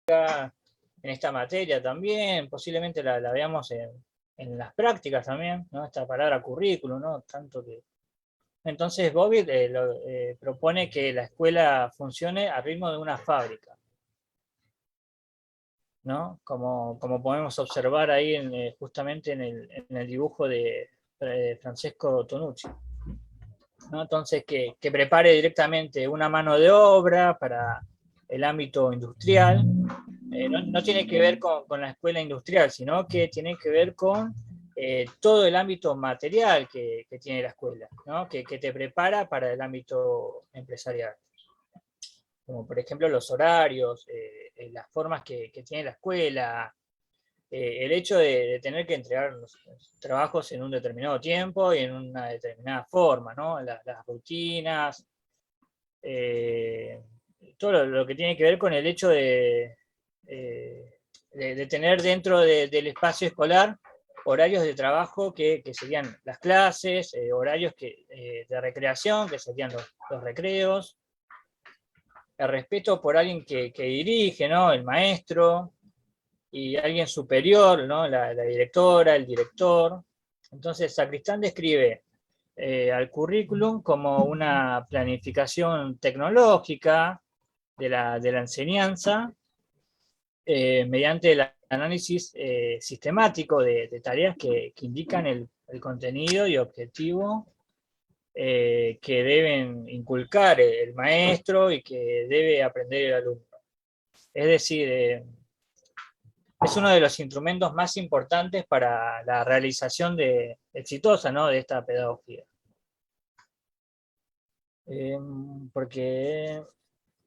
en esta materia también, posiblemente la veamos en las prácticas también, ¿no? Esta palabra currículum, ¿no? Tanto que... Entonces Bobby propone que la escuela funcione al ritmo de una fábrica, ¿no? Como podemos observar ahí justamente en el dibujo de Francesco Tonucci, ¿no? Entonces que prepare directamente una mano de obra para el ámbito industrial. No tiene que ver con la escuela industrial, sino que tiene que ver con todo el ámbito material que tiene la escuela, ¿no? Que te prepara para el ámbito empresarial. Como por ejemplo los horarios, las formas que tiene la escuela, el hecho de tener que entregar los trabajos en un determinado tiempo y en una determinada forma, ¿no? Las rutinas, todo lo que tiene que ver con el hecho de tener dentro del espacio escolar horarios de trabajo que serían las clases, horarios de recreación, que serían los recreos, el respeto por alguien que dirige, ¿no? El maestro, y alguien superior, ¿no? La directora, el director. Entonces, Sacristán describe al currículum como una planificación tecnológica de la enseñanza mediante el análisis sistemático de tareas que indican el contenido y objetivo que deben inculcar el maestro y que debe aprender el alumno. Es decir, es uno de los instrumentos más importantes para la realización exitosa, ¿no? De esta pedagogía. Porque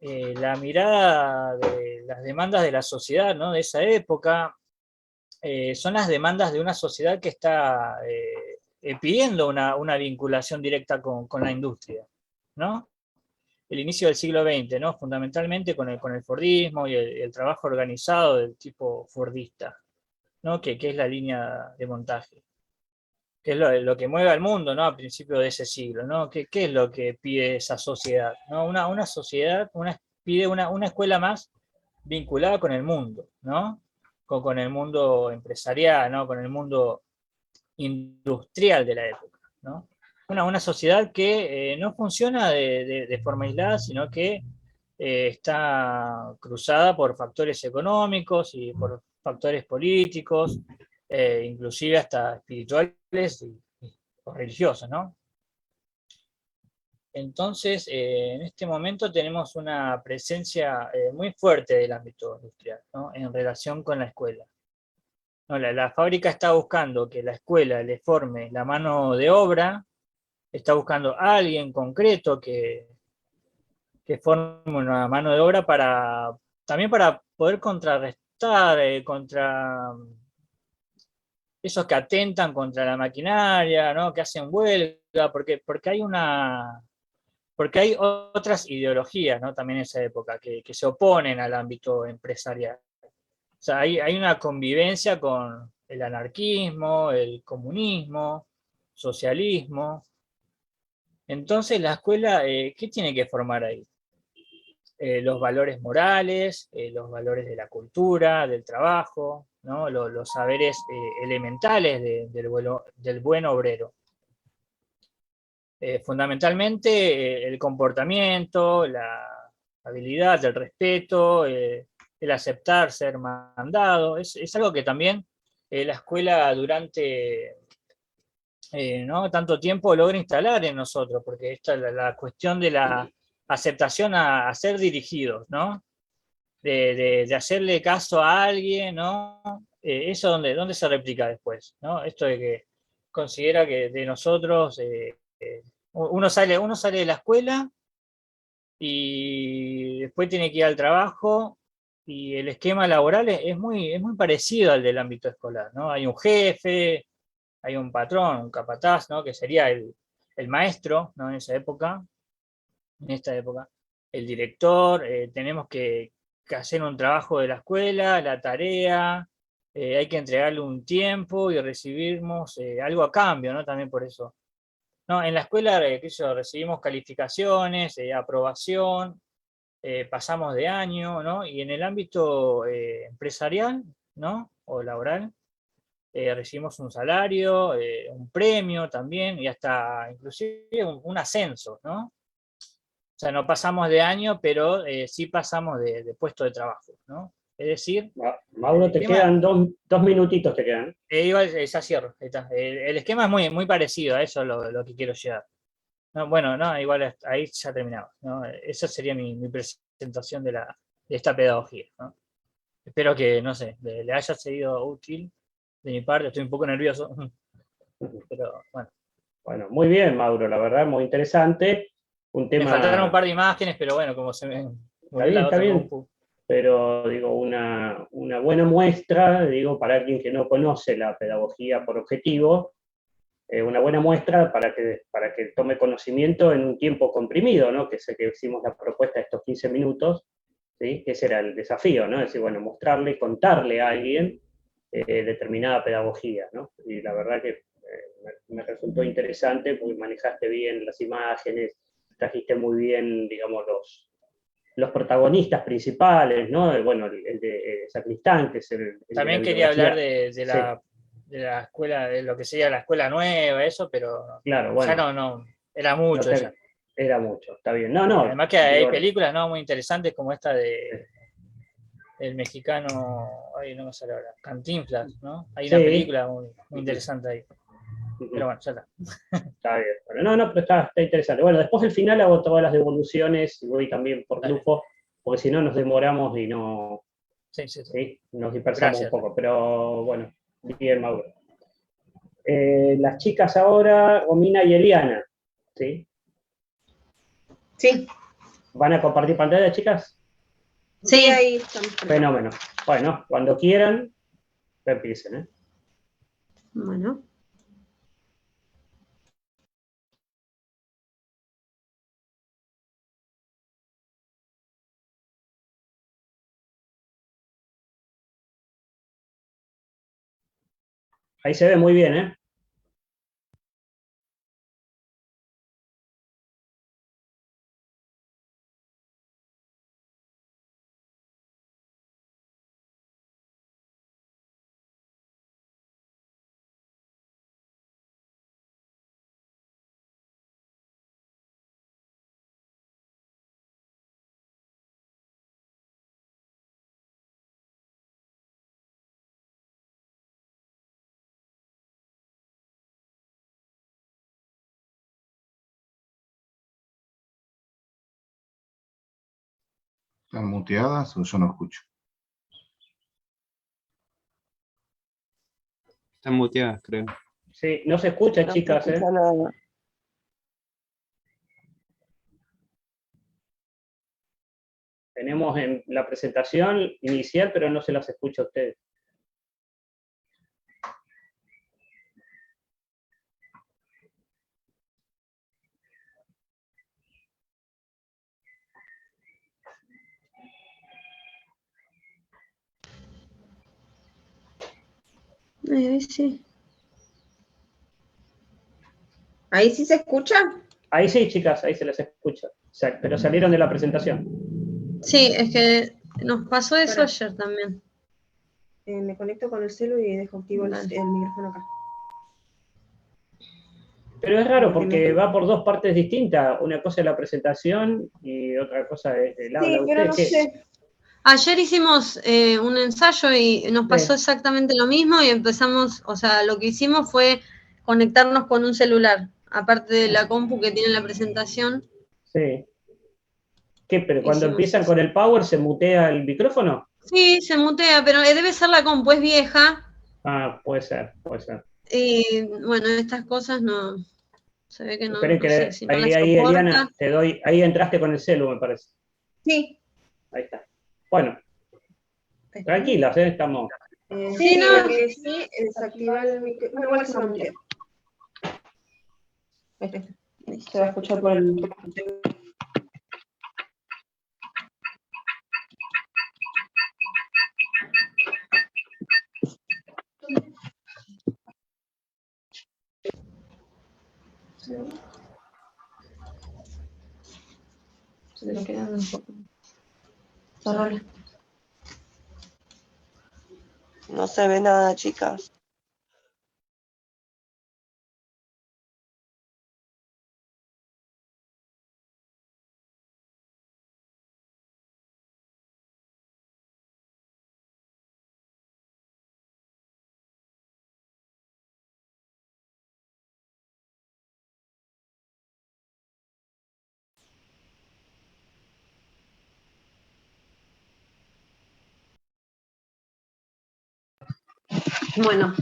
la mirada de las demandas de la sociedad, ¿no? De esa época son las demandas de una sociedad que está pidiendo una vinculación directa con la industria, ¿no? El inicio del siglo XX, ¿no? Fundamentalmente con el Fordismo y el trabajo organizado del tipo fordista, ¿no? Que es la línea de montaje, que es lo que mueve al mundo, ¿no? A principios de ese siglo, ¿no? ¿Qué es lo que pide esa sociedad? ¿No? Una sociedad pide una escuela más vinculada con el mundo, ¿no? Con el mundo empresarial, ¿no? Con el mundo industrial de la época, ¿no? Una sociedad que no funciona de forma aislada, sino que está cruzada por factores económicos y por factores políticos, inclusive hasta espirituales o religiosos, ¿no? Entonces, en este momento tenemos una presencia muy fuerte del ámbito industrial, ¿no? En relación con la escuela. No, la fábrica está buscando que la escuela le forme la mano de obra, está buscando a alguien concreto que forme una mano de obra también para poder contrarrestar contra esos que atentan contra la maquinaria, ¿no? Que hacen huelga, porque hay otras ideologías, ¿no? También en esa época que se oponen al ámbito empresarial. O sea, hay una convivencia con el anarquismo, el comunismo, socialismo. Entonces la escuela, ¿qué tiene que formar ahí? Los valores morales, los valores de la cultura, del trabajo, ¿no? Los saberes elementales del buen obrero. Fundamentalmente el comportamiento, la habilidad, el respeto, el aceptar ser mandado, es algo que también la escuela durante ¿no? tanto tiempo logra instalar en nosotros, porque esta es la cuestión de la aceptación a ser dirigidos, ¿no? De hacerle caso a alguien, ¿no? Eso dónde se replica después, ¿no? Esto de que considera que de nosotros uno sale de la escuela y después tiene que ir al trabajo y el esquema laboral es muy parecido al del ámbito escolar, ¿no? Hay un jefe, hay un patrón, un capataz, ¿no? Que sería el maestro, ¿no? En esa época, en esta época, el director, tenemos que hacer un trabajo de la escuela, la tarea, hay que entregarle un tiempo y recibimos algo a cambio, ¿no? También por eso. No, en la escuela recibimos calificaciones, aprobación, pasamos de año, ¿no? Y en el ámbito empresarial, ¿no? O laboral, recibimos un salario, un premio también, y hasta inclusive un ascenso, ¿no? O sea, no pasamos de año, pero sí pasamos de puesto de trabajo, ¿no? Es decir, el Mauro, te esquema, quedan dos minutitos, te quedan. igual, ya cierro, ahí está. El esquema es muy parecido a eso, lo que quiero llegar. No, bueno, no, igual ahí ya terminamos, ¿no? Esa sería mi presentación de esta pedagogía, ¿no? Espero que, no sé, le haya sido útil de mi parte, estoy un poco nervioso, pero bueno. Bueno, muy bien, Mauro, la verdad, muy interesante. Un Me faltaron un tema, par de imágenes, pero bueno, como se me murió la está otra bien, compu. pero digo, una buena muestra, digo, para alguien que no conoce la pedagogía por objetivo, una buena muestra para que tome conocimiento en un tiempo comprimido, ¿no? Que sé que hicimos la propuesta de estos 15 minutos, ¿sí? Que ese era el desafío, ¿no? Es decir, bueno, mostrarle, contarle a alguien determinada pedagogía, ¿no? Y la verdad que me resultó interesante porque manejaste bien las imágenes, trajiste muy bien, digamos, los protagonistas principales, ¿no? Bueno, el de Sacristán, que es el de la También quería hablar bibliografía. Sí, de la escuela, de lo que sería la escuela nueva, eso, pero claro, ya bueno, no, era no mucho ya. te, era mucho, está bien. No, no, Además que hay digo, películas, ¿no? Muy interesantes como esta de el mexicano, ay, no me sale ahora, Cantinflas, ¿no? Hay una sí, película muy interesante ahí. Pero bueno, ya está. está bien. Bueno, no, no, pero está interesante. Bueno, después al final hago todas las devoluciones y voy también por Dale. grupo, porque si no nos demoramos y no, Sí, sí, sí. ¿sí? Nos dispersamos un Gracias. poco, pero bueno, bien, Mauro. Las chicas ahora, Romina y Eliana, ¿sí? Sí, ¿Van a compartir pantalla, chicas? sí, ahí estamos. Fenómeno. Bueno, cuando quieran, empiecen, ¿eh? Bueno. Ahí se ve muy bien, ¿eh? ¿Están muteadas o yo no escucho? Están muteadas, creo. Sí, no se escucha, No chicas, se ¿eh? escucha nada. Tenemos en la presentación inicial, pero no se las escucha a ustedes. Ahí sí. ¿Ahí sí se escucha? Ahí sí, chicas, ahí se las escucha. Pero salieron de la presentación. Sí, es que nos pasó eso Para. ayer también. Me conecto con el celu y dejo activo el micrófono acá. Pero es raro Porque porque no. va por dos partes distintas. Una cosa es la presentación y otra cosa es el habla. Sí, pero ¿Ustedes no qué? sé. Ayer hicimos un ensayo y nos pasó exactamente lo mismo y empezamos, o sea, lo que hicimos fue conectarnos con un celular, aparte de la compu que tiene la presentación, Sí. ¿Qué? ¿Pero cuando hicimos empiezan eso. con el power se mutea el micrófono? Sí, se mutea, pero debe ser la compu, es vieja Ah, puede ser, puede ser. y bueno, estas cosas no, se ve que Esperen no sé, que si no las ahí, Eliana, soporta. te doy, ahí entraste con el celu, me parece. Sí. Ahí está. Bueno, tranquilas, estamos. Sí, Sí, no, lo que sí es desactivar el micrófono. Bueno, igual se va a mutear. Ahí está. Se va a escuchar por el. Se lo quedan un poco. Sorry. No se ve nada, chicas. Bueno,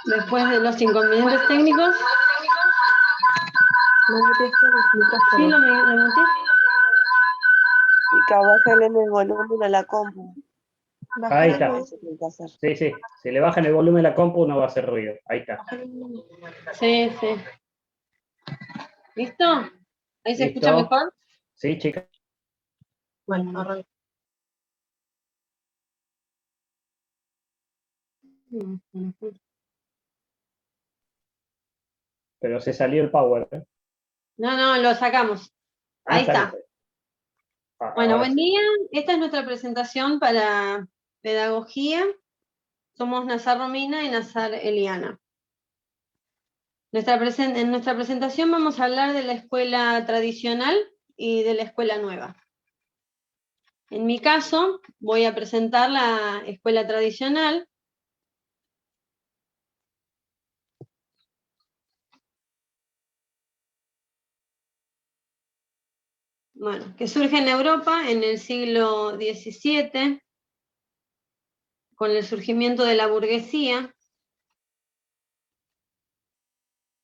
después de los inconvenientes técnicos, No muteaste el micrófono. sí, lo muteé. Chicas, bájale el volumen a la compu. Bájale Ahí el está. volumen. Eso tiene que hacer. Sí, sí. Si le bajan el volumen a la compu no va a hacer ruido. Ahí está. Bájale el volumen. Sí, sí. ¿Listo? ¿Ahí se escucha ¿Listo? mejor? Sí, chicas. Bueno, arranca. Pero se salió el power. ¿Eh? No, lo sacamos. Ah, Ahí está. salió. Ah, Bueno, ahora buen sí. día. Esta es nuestra presentación para pedagogía. Somos Nazar Romina y Nazar Eliana. En nuestra presentación vamos a hablar de la escuela tradicional y de la escuela nueva. En mi caso, voy a presentar la escuela tradicional. Bueno, que surge en Europa en el siglo XVII, con el surgimiento de la burguesía.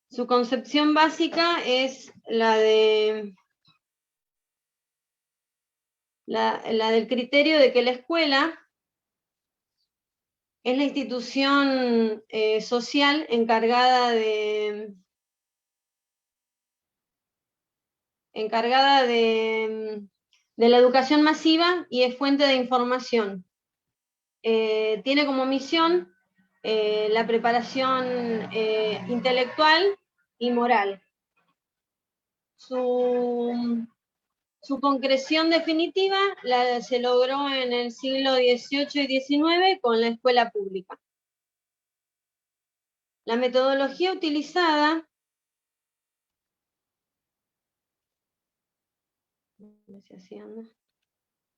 Su concepción básica es la del criterio de que la escuela es la institución social encargada de la educación masiva y es fuente de información. Tiene como misión la preparación intelectual y moral. Su concreción definitiva se logró en el siglo XVIII y XIX con la escuela pública. La metodología utilizada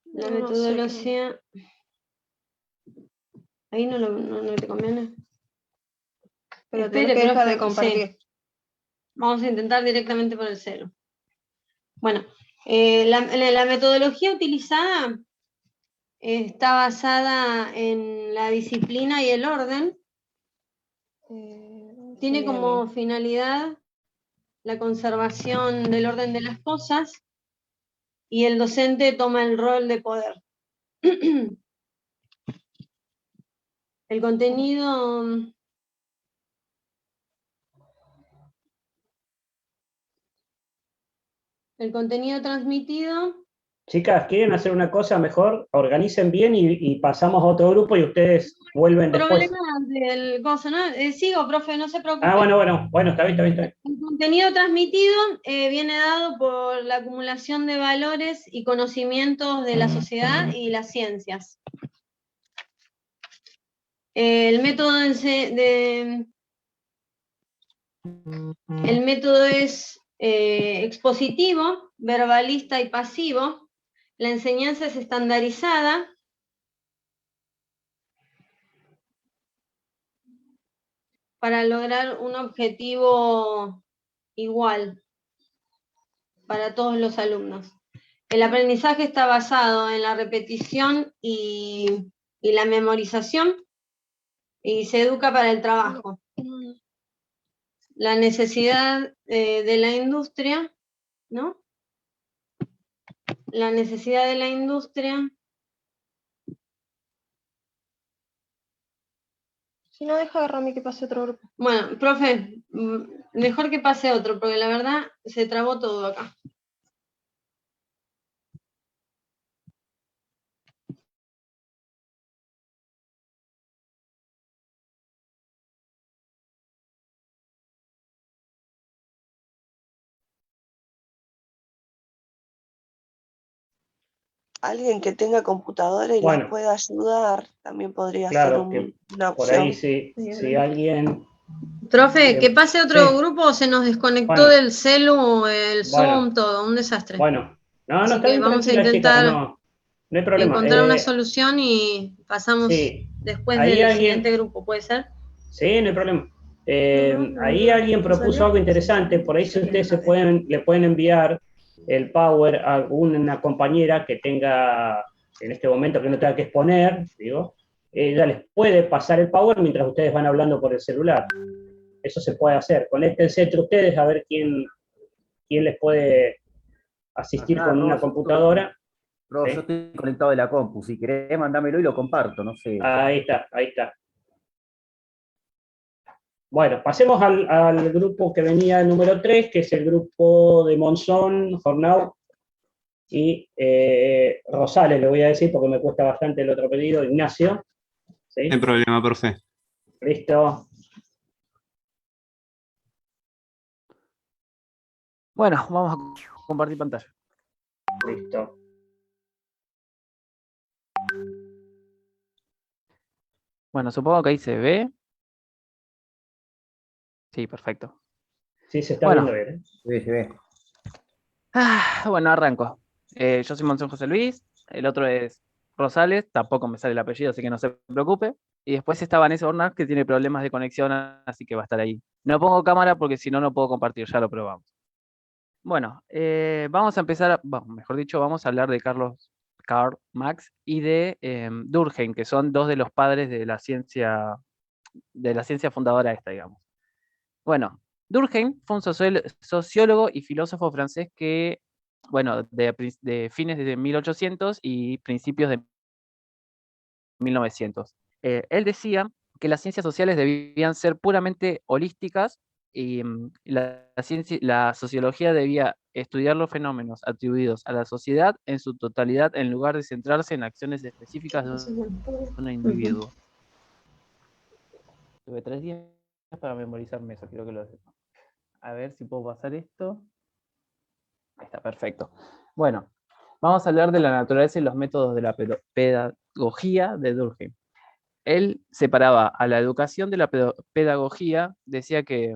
la metodología... Ahí no te conviene. Pero Espere, tenés que dejar profe, de compartir. sí. Vamos a intentar directamente por el celo. Bueno, la metodología utilizada está basada en la disciplina y el orden. Tiene Sí, como finalidad la conservación del orden de las cosas y el docente toma el rol de poder. El contenido transmitido. Chicas, ¿quieren hacer una cosa mejor? Organicen bien y pasamos a otro grupo y ustedes vuelven después. Problema del coso, ¿no? Sigo, profe, no se preocupe. Ah, bueno, está bien. El contenido transmitido viene dado por la acumulación de valores y conocimientos de la sociedad y las ciencias. El método es expositivo, verbalista y pasivo. La enseñanza es estandarizada. Para lograr un objetivo igual para todos los alumnos. El aprendizaje está basado en la repetición y la memorización y se educa para el trabajo. La necesidad de la industria, ¿no? La necesidad de la industria. Si no, deja a Rami que pase otro grupo. Bueno, profe, mejor que pase otro, porque la verdad se trabó todo acá. Alguien que tenga computadora y Bueno. las pueda ayudar también podría Claro, ser que una por ahí opción. si alguien... Profe, que pase otro sí. grupo, se nos desconectó Bueno. del celu, el Bueno. Zoom, todo, un desastre. Bueno, no, Así está que bien, vamos a tranquila, chicas, intentar no hay problema. encontrar una solución y pasamos Sí, después ahí del alguien, siguiente grupo, ¿puede ser? sí, no hay problema. No, Ahí alguien ¿no propuso salió? algo interesante, por ahí si ustedes le pueden enviar el Power a una compañera que tenga, en este momento que no tenga que exponer, digo, ella les puede pasar el Power mientras ustedes van hablando por el celular. Eso se puede hacer. Conéctense entre ustedes a ver quién les puede asistir Acá, con una computadora. Yo ¿Sí? estoy conectado de la compu. Si querés, mandámelo y lo comparto, no sé. Ahí está, ahí está. Bueno, pasemos al grupo que venía el número 3, que es el grupo de Monzón, Jornau y Rosales, le voy a decir porque me cuesta bastante el otro pedido, Ignacio. ¿Sí? No hay problema, profe. Listo. Bueno, vamos a compartir pantalla. Listo. Bueno, supongo que ahí se ve. Sí, perfecto. Sí, se está Bueno. viendo bien. Se ve. Bueno, arranco. Yo soy Monzón José Luis, el otro es Rosales, tampoco me sale el apellido, así que no se preocupe. Y después está Vanessa Hornas, que tiene problemas de conexión, así que va a estar ahí. No pongo cámara porque si no, no puedo compartir, ya lo probamos. Bueno, vamos a empezar, mejor dicho, vamos a hablar de Karl Marx y de Durkheim, que son dos de los padres de la ciencia fundadora esta, digamos. Bueno, Durkheim fue un sociólogo y filósofo francés que, bueno, de fines de 1800 y principios de 1900. Él decía que las ciencias sociales debían ser puramente holísticas y la sociología debía estudiar los fenómenos atribuidos a la sociedad en su totalidad en lugar de centrarse en acciones específicas de un individuo. Tuve 3 días para memorizarme eso, quiero que lo sepan. A ver si puedo pasar esto. Ahí está, perfecto. Bueno, vamos a hablar de la naturaleza y los métodos de la pedagogía de Durkheim. Él separaba a la educación de la pedagogía, decía que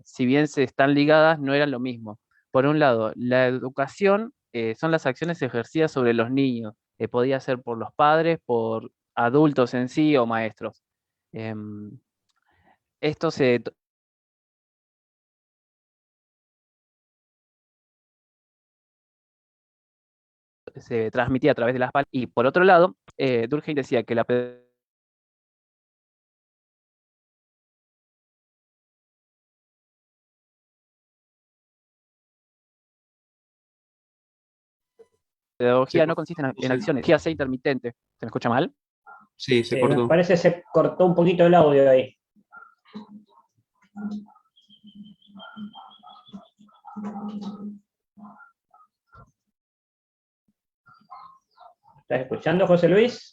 si bien se están ligadas, no eran lo mismo. Por un lado, la educación son las acciones ejercidas sobre los niños. Podía ser por los padres, por adultos en sí o maestros. Esto se transmitía a través de las palabras. Y por otro lado, Durkheim decía que la pedagogía no consiste en acciones, que hace intermitente. ¿Se me escucha mal? Sí, se Me cortó. parece que se cortó un poquito el audio ahí. ¿Estás escuchando, José Luis?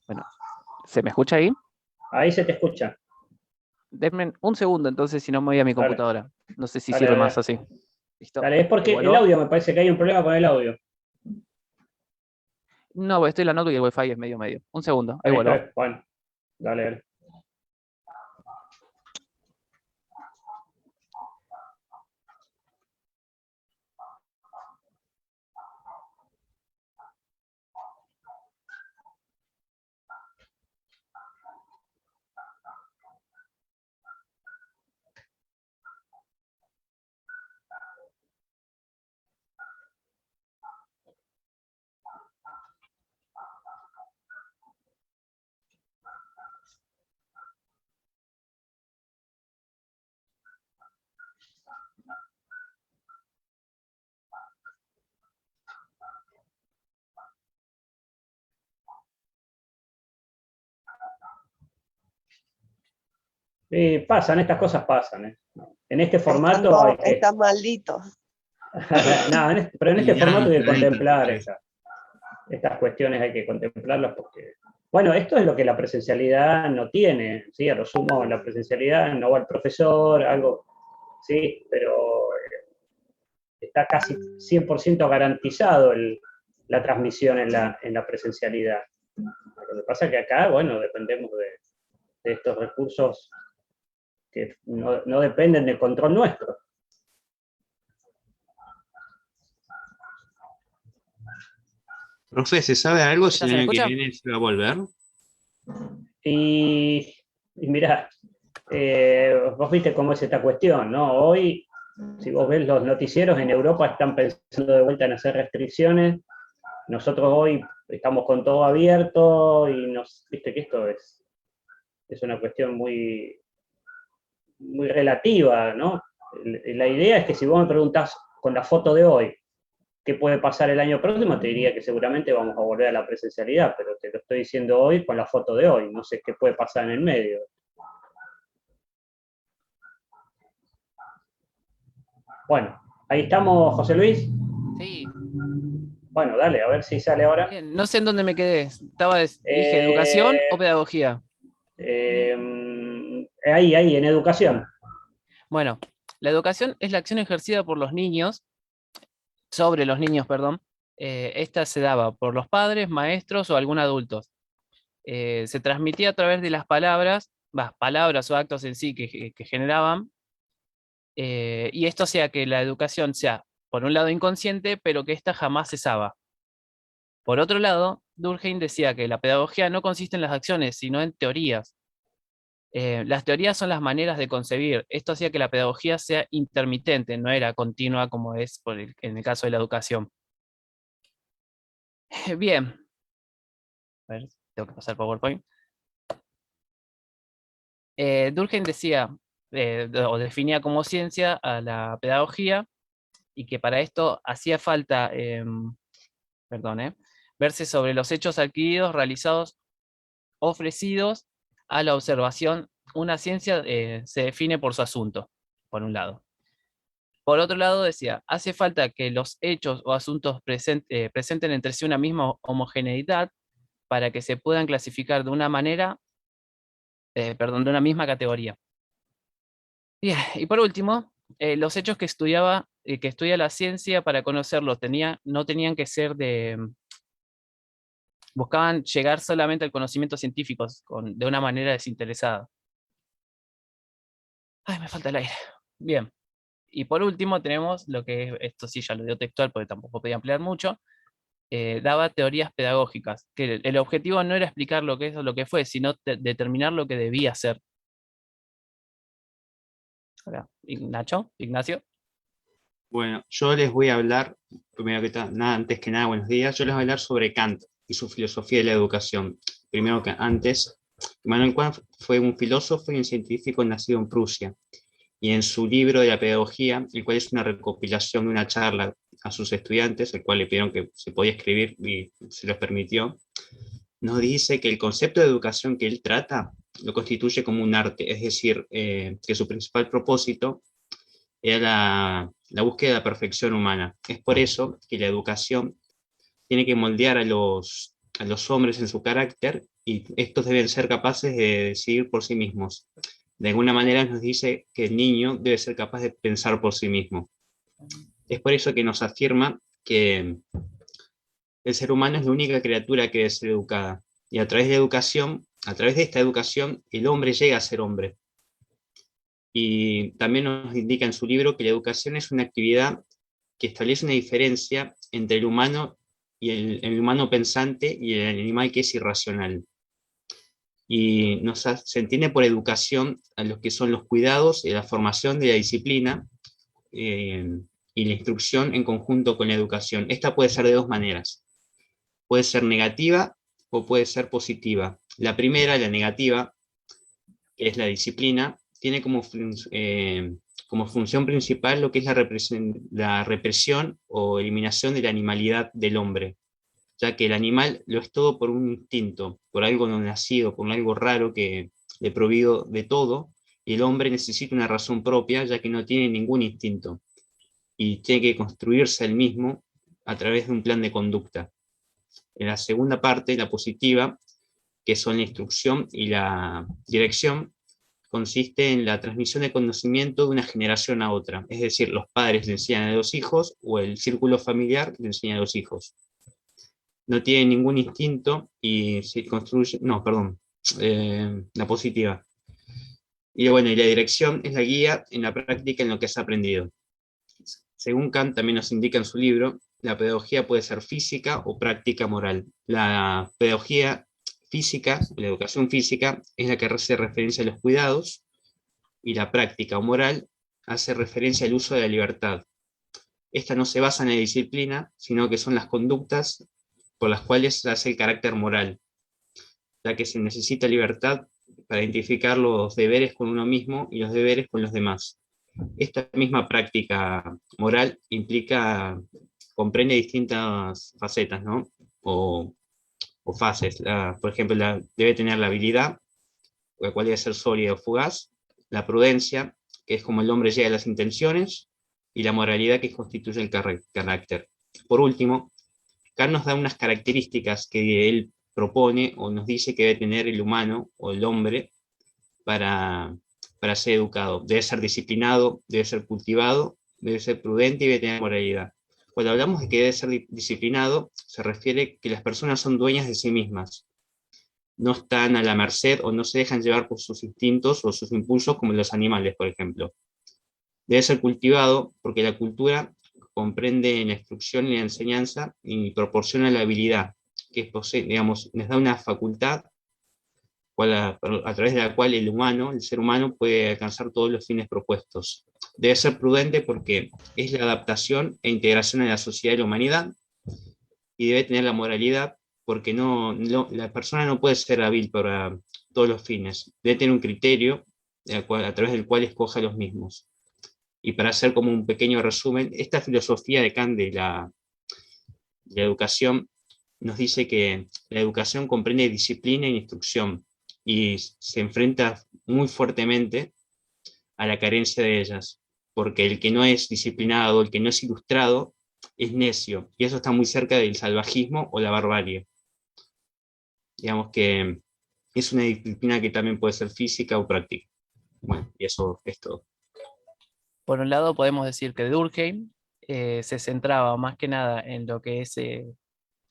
Bueno, ¿se me escucha ahí? Ahí se te escucha. Denme un segundo, entonces, si no me voy a mi computadora. No sé si Dale, sirve dale. más así. ¿Listo? Dale, es porque Bueno. el audio, me parece que hay un problema con el audio. No, estoy en la notebook y el wifi es medio. Un segundo, ahí Ahí vuelvo. está, bueno, dale. Pasan, estas cosas pasan. En este formato hay que... Están malditos. No, pero en este formato hay que contemplar estas cuestiones, hay que contemplarlas porque... Bueno, esto es lo que la presencialidad no tiene, ¿sí? A lo sumo, la presencialidad no va el profesor, algo ¿sí? Pero está casi 100% garantizado la transmisión en la presencialidad. Lo que pasa es que acá, bueno, dependemos de estos recursos que no dependen del control nuestro. Profe, ¿se sabe algo si ¿Ya el se me año que escucha? viene se va a volver? Y mirá, vos viste cómo es esta cuestión, ¿no? Hoy, si vos ves los noticieros en Europa están pensando de vuelta en hacer restricciones. Nosotros hoy estamos con todo abierto y viste que esto es una cuestión muy, muy relativa, ¿no? La idea es que si vos me preguntás con la foto de hoy, ¿qué puede pasar el año próximo? Te diría que seguramente vamos a volver a la presencialidad, pero te lo estoy diciendo hoy con la foto de hoy, no sé qué puede pasar en el medio. Bueno, ahí estamos, José Luis. Sí. Bueno, dale, a ver si sale ahora. Bien, no sé en dónde me quedé. Dije educación o pedagogía. Ahí, en educación. Bueno, la educación es la acción ejercida por los niños, sobre los niños, perdón. Esta se daba por los padres, maestros o algún adulto. Se transmitía a través de las palabras o actos en sí que generaban, y esto hacía que la educación sea, por un lado, inconsciente, pero que ésta jamás cesaba. Por otro lado, Durkheim decía que la pedagogía no consiste en las acciones, sino en teorías. Las teorías son las maneras de concebir. Esto hacía que la pedagogía sea intermitente, no era continua como es en el caso de la educación. Bien. A ver, tengo que pasar PowerPoint. Durkheim decía, o definía como ciencia a la pedagogía, y que para esto hacía falta, verse sobre los hechos adquiridos, realizados, ofrecidos a la observación. Una ciencia se define por su asunto, por un lado. Por otro lado, decía, hace falta que los hechos o asuntos presenten entre sí una misma homogeneidad para que se puedan clasificar de una manera, de una misma categoría. Bien, y por último, los hechos que estudia la ciencia para conocerlos no tenían que ser buscaban llegar solamente al conocimiento científico de una manera desinteresada. Ay, me falta el aire. Bien. Y por último tenemos lo que esto sí ya lo dio textual porque tampoco podía ampliar mucho. Daba teorías pedagógicas, que el objetivo no era explicar lo que es o lo que fue, sino determinar lo que debía ser. Hola, Ignacio. Bueno, yo les voy a hablar, primero que nada, antes que nada, buenos días. Yo les voy a hablar sobre Kant y su filosofía de la educación. Primero que antes, Immanuel Kant fue un filósofo y un científico nacido en Prusia. Y en su libro de la pedagogía, el cual es una recopilación de una charla a sus estudiantes, el cual le pidieron que se podía escribir y se los permitió, nos dice que el concepto de educación que él trata lo constituye como un arte, es decir, que su principal propósito era la búsqueda de la perfección humana. Es por eso que la educación tiene que moldear a los hombres en su carácter, y estos deben ser capaces de decidir por sí mismos. De alguna manera nos dice que el niño debe ser capaz de pensar por sí mismo. Es por eso que nos afirma que el ser humano es la única criatura que debe ser educada. Y a través de esta educación, el hombre llega a ser hombre. Y también nos indica en su libro que la educación es una actividad que establece una diferencia entre el humano y el humano pensante y el animal que es irracional. Y se entiende por educación a los que son los cuidados y la formación de la disciplina y la instrucción en conjunto con la educación. Esta puede ser de dos maneras. Puede ser negativa o puede ser positiva. La primera, la negativa, que es la disciplina, tiene como función principal lo que es la represión o eliminación de la animalidad del hombre, ya que el animal lo es todo por un instinto, por algo no nacido, por algo raro que le provido de todo, y el hombre necesita una razón propia, ya que no tiene ningún instinto, y tiene que construirse él mismo a través de un plan de conducta. En la segunda parte, la positiva, que son la instrucción y la dirección, consiste en la transmisión de conocimiento de una generación a otra. Es decir, los padres le enseñan a los hijos o el círculo familiar le enseña a los hijos. No tiene ningún instinto y se construye... No, perdón. La positiva. Y bueno, y la dirección es la guía en la práctica en lo que has aprendido. Según Kant también nos indica en su libro, la pedagogía puede ser física o práctica moral. La pedagogía física, la educación física, es la que hace referencia a los cuidados, y la práctica o moral hace referencia al uso de la libertad. Esta no se basa en la disciplina, sino que son las conductas por las cuales se hace el carácter moral, ya que se necesita libertad para identificar los deberes con uno mismo y los deberes con los demás. Esta misma práctica moral comprende distintas facetas, ¿no? O fases. Por ejemplo, debe tener la habilidad, la cual debe ser sólida o fugaz, la prudencia, que es como el hombre llega a las intenciones, y la moralidad, que constituye el carácter. Por último, Kant nos da unas características que él propone o nos dice que debe tener el humano o el hombre para ser educado. Debe ser disciplinado, debe ser cultivado, debe ser prudente y debe tener moralidad. Cuando hablamos de que debe ser disciplinado, se refiere que las personas son dueñas de sí mismas. No están a la merced o no se dejan llevar por sus instintos o sus impulsos como los animales, por ejemplo. Debe ser cultivado porque la cultura comprende la instrucción y la enseñanza y proporciona la habilidad, que digamos, les da una facultad a través de la cual el ser humano puede alcanzar todos los fines propuestos. Debe ser prudente porque es la adaptación e integración a la sociedad y la humanidad, y debe tener la moralidad porque la persona no puede ser hábil para todos los fines, debe tener un criterio a través del cual escoja los mismos. Y para hacer como un pequeño resumen, esta filosofía de Kant de la educación nos dice que la educación comprende disciplina e instrucción, y se enfrenta muy fuertemente a la carencia de ellas, porque el que no es disciplinado, el que no es ilustrado, es necio, y eso está muy cerca del salvajismo o la barbarie. Digamos que es una disciplina que también puede ser física o práctica. Bueno, y eso es todo. Por un lado, podemos decir que Durkheim se centraba más que nada en lo que es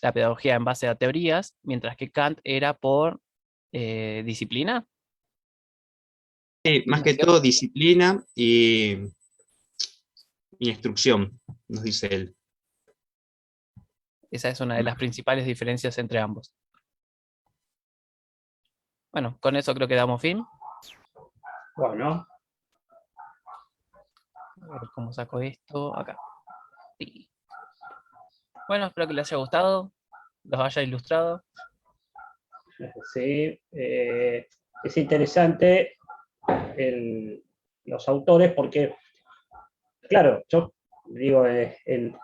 la pedagogía en base a teorías, mientras que Kant era por disciplina. Sí, más que todo disciplina y instrucción, nos dice él. Esa es una de las principales diferencias entre ambos. Bueno, con eso creo que damos fin. Bueno. A ver cómo saco esto acá. Sí. Bueno, espero que les haya gustado, los haya ilustrado. Sí, es interesante los autores porque, claro, yo digo, en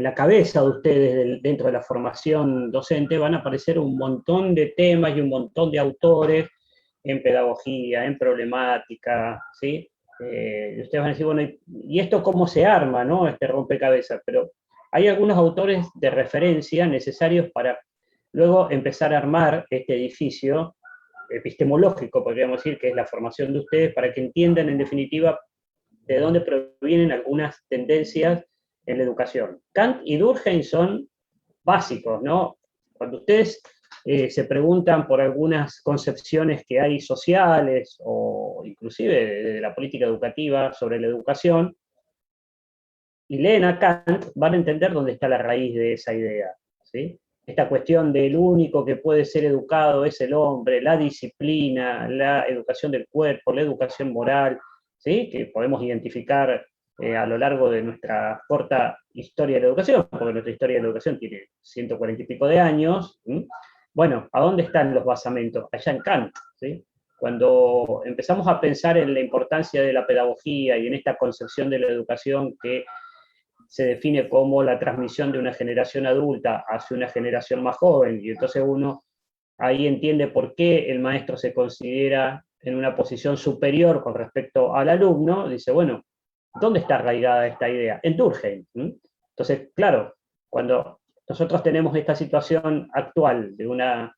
la cabeza de ustedes, dentro de la formación docente, van a aparecer un montón de temas y un montón de autores en pedagogía, en problemática, ¿sí? Y ustedes van a decir, bueno, ¿y esto cómo se arma, no? Este rompecabezas, pero hay algunos autores de referencia necesarios para luego empezar a armar este edificio epistemológico, podríamos decir, que es la formación de ustedes, para que entiendan en definitiva de dónde provienen algunas tendencias en la educación. Kant y Durkheim son básicos, ¿no? Cuando ustedes se preguntan por algunas concepciones que hay sociales o inclusive de la política educativa sobre la educación, y leen a Kant, van a entender dónde está la raíz de esa idea, ¿sí? Esta cuestión del único que puede ser educado es el hombre, la disciplina, la educación del cuerpo, la educación moral, ¿sí? Que podemos identificar a lo largo de nuestra corta historia de la educación, porque nuestra historia de la educación tiene 140 y pico de años. ¿Sí? Bueno, ¿a dónde están los basamentos? Allá en Kant, ¿sí? Cuando empezamos a pensar en la importancia de la pedagogía y en esta concepción de la educación que se define como la transmisión de una generación adulta hacia una generación más joven, y entonces uno ahí entiende por qué el maestro se considera en una posición superior con respecto al alumno, dice, bueno, ¿dónde está arraigada esta idea? En Durkheim. Entonces, claro, cuando nosotros tenemos esta situación actual de una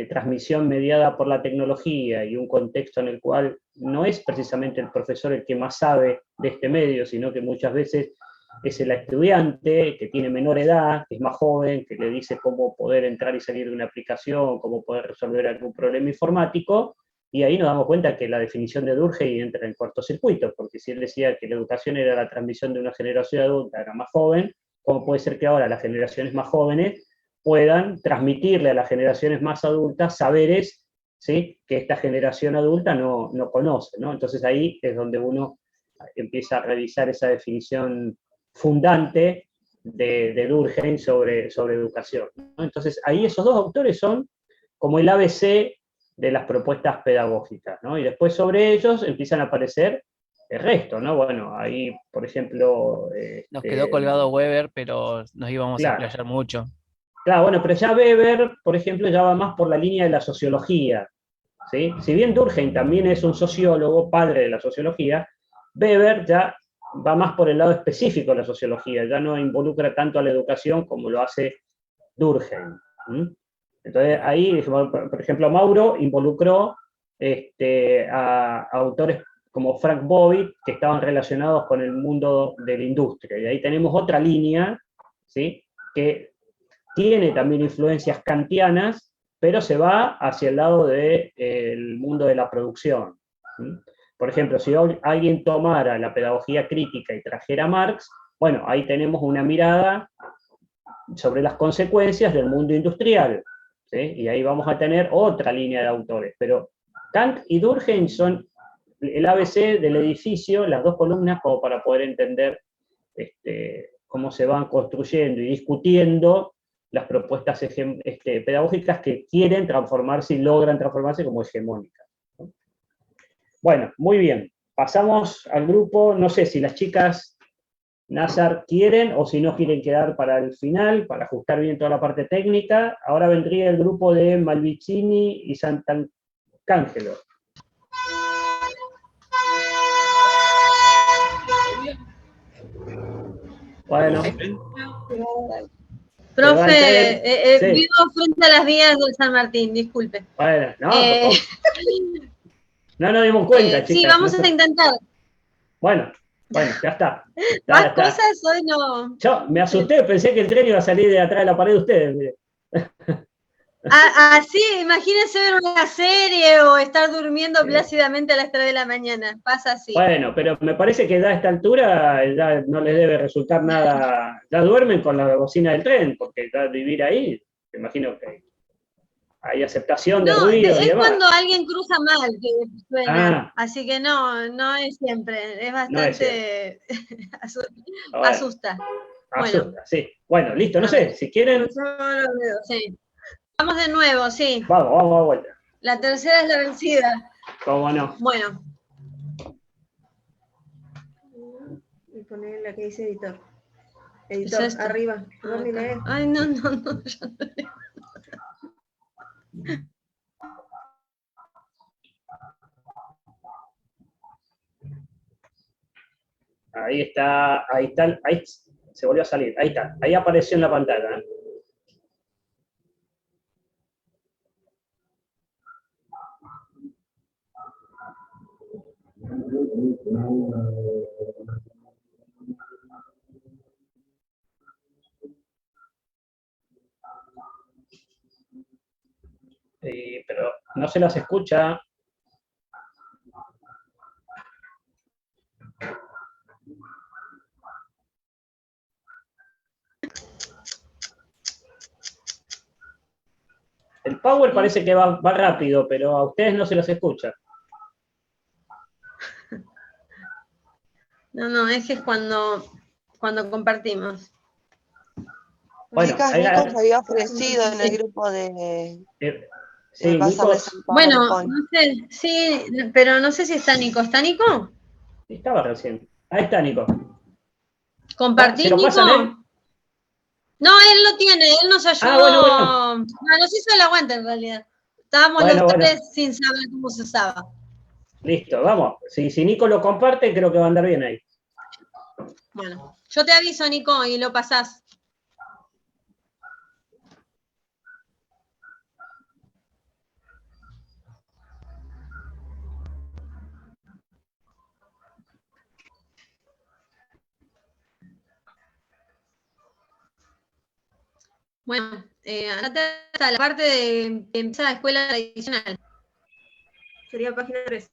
transmisión mediada por la tecnología y un contexto en el cual no es precisamente el profesor el que más sabe de este medio, sino que muchas veces es el estudiante que tiene menor edad, que es más joven, que le dice cómo poder entrar y salir de una aplicación, cómo poder resolver algún problema informático, y ahí nos damos cuenta que la definición de Durkheim entra en cortocircuito, porque si él decía que la educación era la transmisión de una generación adulta, era más joven, ¿cómo puede ser que ahora las generaciones más jóvenes puedan transmitirle a las generaciones más adultas saberes, ¿sí?, que esta generación adulta no conoce, ¿no? Entonces ahí es donde uno empieza a revisar esa definición fundante de Durkheim sobre educación, ¿no? Entonces ahí esos dos autores son como el ABC de las propuestas pedagógicas, ¿no? Y después sobre ellos empiezan a aparecer el resto, ¿no? Bueno, ahí, por ejemplo... Nos quedó colgado Weber, pero nos íbamos a claro. explayar mucho. Claro, bueno, pero ya Weber, por ejemplo, ya va más por la línea de la sociología, ¿sí? Si bien Durkheim también es un sociólogo, padre de la sociología, Weber ya va más por el lado específico de la sociología, ya no involucra tanto a la educación como lo hace Durkheim. Entonces ahí, por ejemplo, Mauro involucró a autores como Frank Bobbitt, que estaban relacionados con el mundo de la industria, y ahí tenemos otra línea, ¿sí?, que tiene también influencias kantianas, pero se va hacia el lado del mundo de la producción. Por ejemplo, si alguien tomara la pedagogía crítica y trajera a Marx, bueno, ahí tenemos una mirada sobre las consecuencias del mundo industrial, ¿sí? Y ahí vamos a tener otra línea de autores, pero Kant y Durkheim son el ABC del edificio, las dos columnas, como para poder entender cómo se van construyendo y discutiendo las propuestas pedagógicas que quieren transformarse y logran transformarse como hegemónicas, ¿no? Bueno, muy bien. Pasamos al grupo, no sé si las chicas Nazar quieren o si no quieren quedar para el final, para ajustar bien toda la parte técnica. Ahora vendría el grupo de Malvicini y Sant'Angelo. Bueno. Profe, sí. vivo frente a las vías del San Martín, disculpe. Bueno, no, no nos dimos cuenta, chicas. Sí, vamos a intentar. Bueno, ya está. Más cosas hoy no. Yo me asusté, pensé que el tren iba a salir de atrás de la pared de ustedes. Así, imagínense ver una serie o estar durmiendo plácidamente a las 3 de la mañana. Pasa así. Bueno, pero me parece que a esta altura ya no les debe resultar nada. Ya duermen con la bocina del tren, porque ya vivir ahí, me imagino que hay aceptación de ruido y es demás. cuando alguien cruza mal que suena. Así que no es siempre. Es bastante. Asusta. Asusta, sí. Bueno, listo, no sé, si quieren. Sí. Vamos de nuevo, sí. Vamos a vuelta. La tercera es la vencida. ¿Cómo no? Bueno. Y poner la que dice editor. Editor, ¿es arriba. No, mira. Ay, no. Ahí está, ahí se volvió a salir, ahí está, ahí apareció en la pantalla. Pero no se las escucha. El power parece que va rápido, pero a ustedes no se los escucha. No, es que es cuando compartimos. Bueno, Nico se había ofrecido en el grupo de... Sí, Nico. Bueno, no sé, sí, pero no sé si está Nico. ¿Está Nico? Estaba recién. Ahí está Nico. ¿Compartís, Nico? No, él lo tiene, él nos ayudó. Bueno. Nos hizo el aguante en realidad. Estábamos los tres sin saber cómo se usaba. Listo, vamos. Si Nico lo comparte, creo que va a andar bien ahí. Bueno, yo te aviso, Nico, y lo pasás. Bueno, acá está la parte de empezar la escuela tradicional. Sería página 3.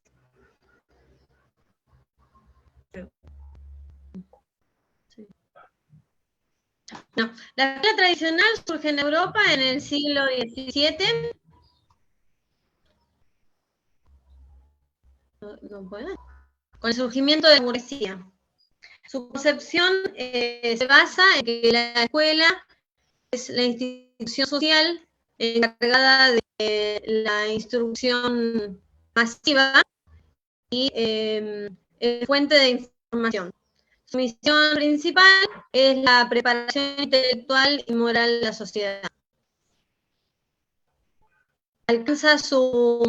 No, la escuela tradicional surge en Europa en el siglo XVII. Con el surgimiento de la burguesía. Su concepción se basa en que la escuela es la institución social encargada de la instrucción masiva y fuente de información. Su misión principal es la preparación intelectual y moral de la sociedad. Alcanza su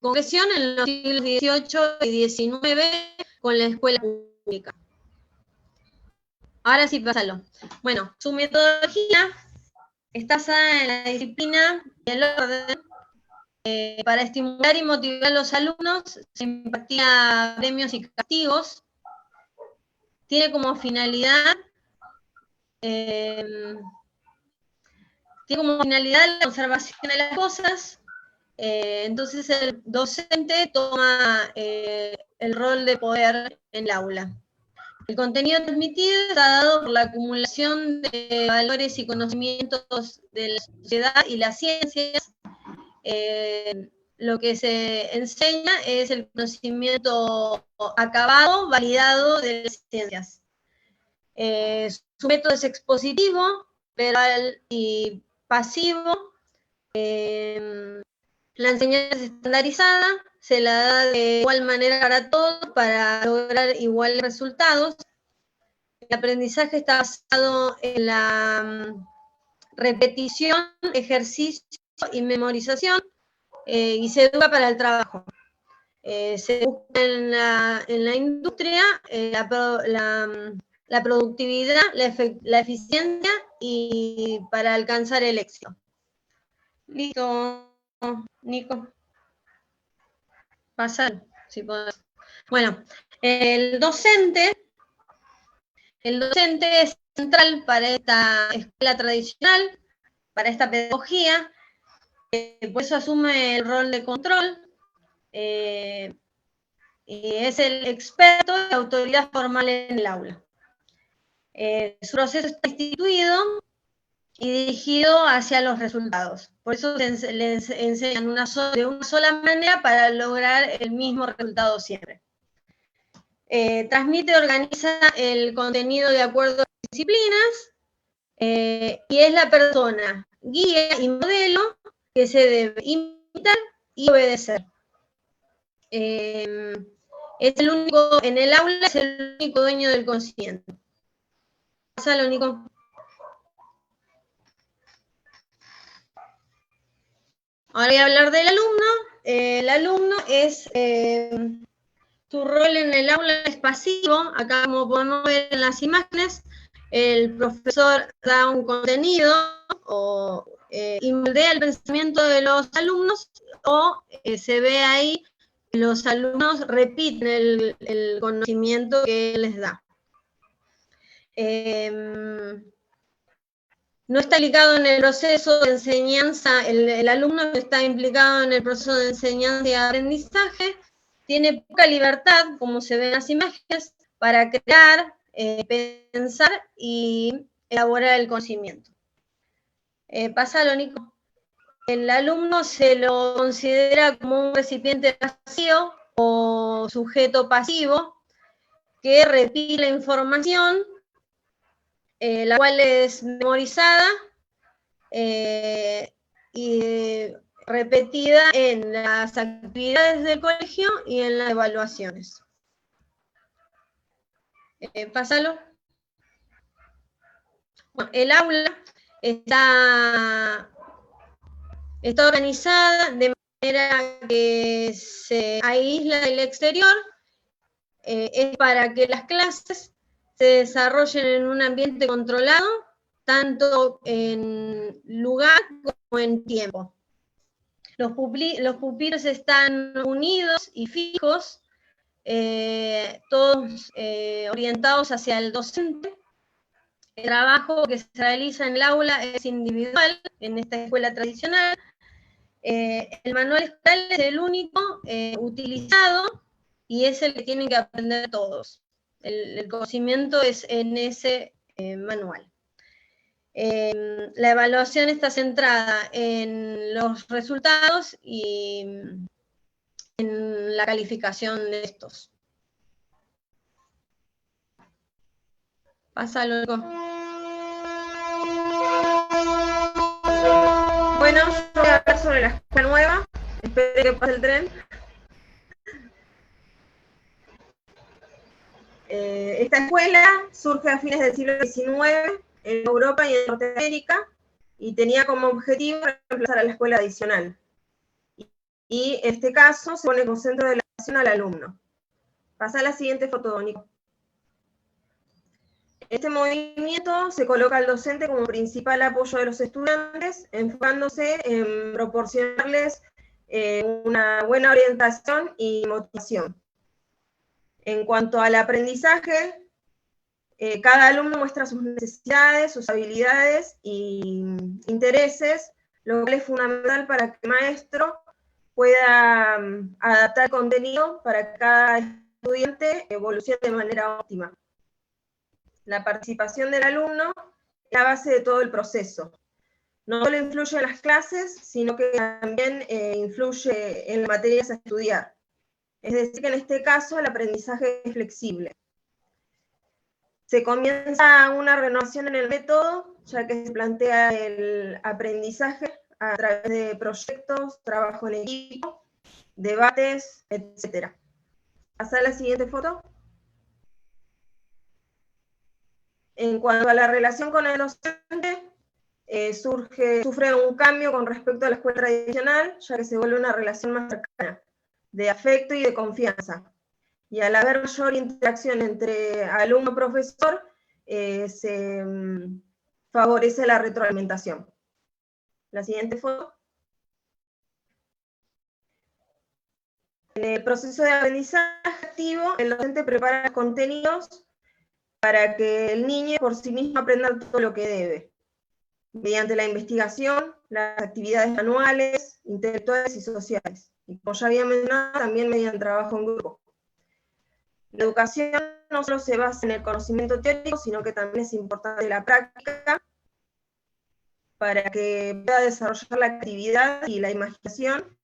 concreción en los siglos XVIII y XIX con la escuela pública. Ahora sí, pásalo. Bueno, su metodología está basada en la disciplina y el orden. Para estimular y motivar a los alumnos se impartía premios y castigos. Tiene como finalidad la conservación de las cosas. Entonces el docente toma el rol de poder en el aula. El contenido transmitido está dado por la acumulación de valores y conocimientos de la sociedad y las ciencias. Lo que se enseña es el conocimiento acabado, validado de las ciencias. Su método es expositivo, verbal y pasivo. La enseñanza es estandarizada, se la da de igual manera para todos para lograr iguales resultados. El aprendizaje está basado en la repetición, ejercicio y memorización, y se educa para el trabajo. Se busca en la industria la productividad, la eficiencia y para alcanzar el éxito. Listo, Nico. Pasar, si podés. Bueno, el docente es central para esta escuela tradicional, para esta pedagogía, por eso asume el rol de control, y es el experto y autoridad formal en el aula. Su proceso está instituido y dirigido hacia los resultados. Por eso les enseñan de una sola manera para lograr el mismo resultado siempre. Transmite y organiza el contenido de acuerdo a las disciplinas, y es la persona, guía y modelo que se debe imitar y obedecer. En el aula es el único dueño del conocimiento. Pásalo, Nico. Ahora voy a hablar del alumno. El alumno es, su rol en el aula es pasivo. Acá, como podemos ver en las imágenes, el profesor da un contenido y moldea el pensamiento de los alumnos, o se ve ahí que los alumnos repiten el conocimiento que les da. No está implicado en el proceso de enseñanza, el alumno no está implicado en el proceso de enseñanza y aprendizaje, tiene poca libertad, como se ve en las imágenes, para crear, pensar y elaborar el conocimiento. Pásalo, Nico. El alumno se lo considera como un recipiente vacío o sujeto pasivo que repite la información, la cual es memorizada y repetida en las actividades del colegio y en las evaluaciones. Pásalo. Bueno, el aula está organizada de manera que se aísla del exterior, es para que las clases se desarrollen en un ambiente controlado, tanto en lugar como en tiempo. Los pupilos están unidos y fijos, todos orientados hacia el docente. El trabajo que se realiza en el aula es individual, en esta escuela tradicional. El manual escolar es el único utilizado y es el que tienen que aprender todos. El conocimiento es en ese manual. La evaluación está centrada en los resultados y en la calificación de estos. Pásalo. Bueno, yo voy a hablar sobre la escuela nueva. Espero que pase el tren. Esta escuela surge a fines del siglo XIX en Europa y en Norteamérica y tenía como objetivo reemplazar a la escuela adicional. Y en este caso se pone como centro de la atención al alumno. Pasa a la siguiente foto, Nico. En este movimiento se coloca al docente como principal apoyo de los estudiantes, enfocándose en proporcionarles una buena orientación y motivación. En cuanto al aprendizaje, cada alumno muestra sus necesidades, sus habilidades y intereses, lo cual es fundamental para que el maestro pueda adaptar el contenido para que cada estudiante evolucione de manera óptima. La participación del alumno es la base de todo el proceso. No solo influye en las clases, sino que también influye en las materias a estudiar. Es decir, que en este caso el aprendizaje es flexible. Se comienza una renovación en el método, ya que se plantea el aprendizaje a través de proyectos, trabajo en equipo, debates, etc. Pasa a la siguiente foto. En cuanto a la relación con el docente, sufre un cambio con respecto a la escuela tradicional, ya que se vuelve una relación más cercana, de afecto y de confianza. Y al haber mayor interacción entre alumno y profesor, se favorece la retroalimentación. La siguiente foto. En el proceso de aprendizaje activo, el docente prepara los contenidos para que el niño por sí mismo aprenda todo lo que debe, mediante la investigación, las actividades manuales, intelectuales y sociales. Y como ya había mencionado, también mediante trabajo en grupo. La educación no solo se basa en el conocimiento teórico, sino que también es importante la práctica para que pueda desarrollar la actividad y la imaginación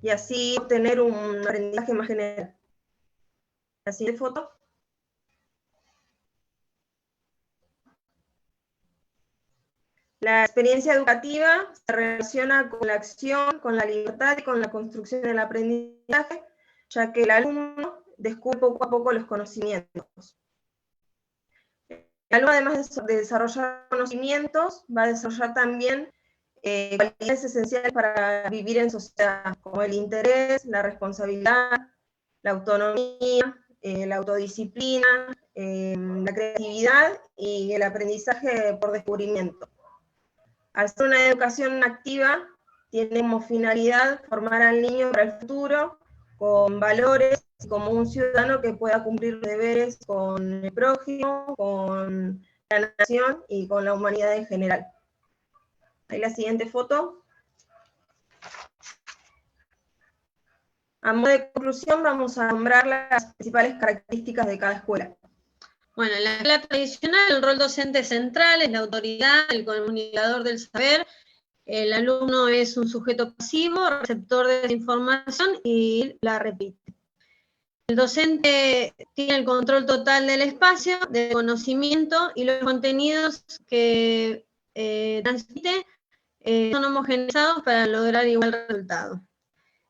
y así obtener un aprendizaje más general. La siguiente foto. La experiencia educativa se relaciona con la acción, con la libertad y con la construcción del aprendizaje, ya que el alumno descubre poco a poco los conocimientos. El alumno, además de desarrollar conocimientos, va a desarrollar también cualidades esenciales para vivir en sociedad, como el interés, la responsabilidad, la autonomía, la autodisciplina, la creatividad y el aprendizaje por descubrimiento. Al ser una educación activa, tiene como finalidad formar al niño para el futuro, con valores, como un ciudadano que pueda cumplir los deberes con el prójimo, con la nación y con la humanidad en general. Ahí la siguiente foto. A modo de conclusión, vamos a nombrar las principales características de cada escuela. Bueno, en la escuela tradicional, el rol docente central es la autoridad, el comunicador del saber. El alumno es un sujeto pasivo, receptor de esa información y la repite. El docente tiene el control total del espacio, del conocimiento y los contenidos que transmite son homogeneizados para lograr igual resultado.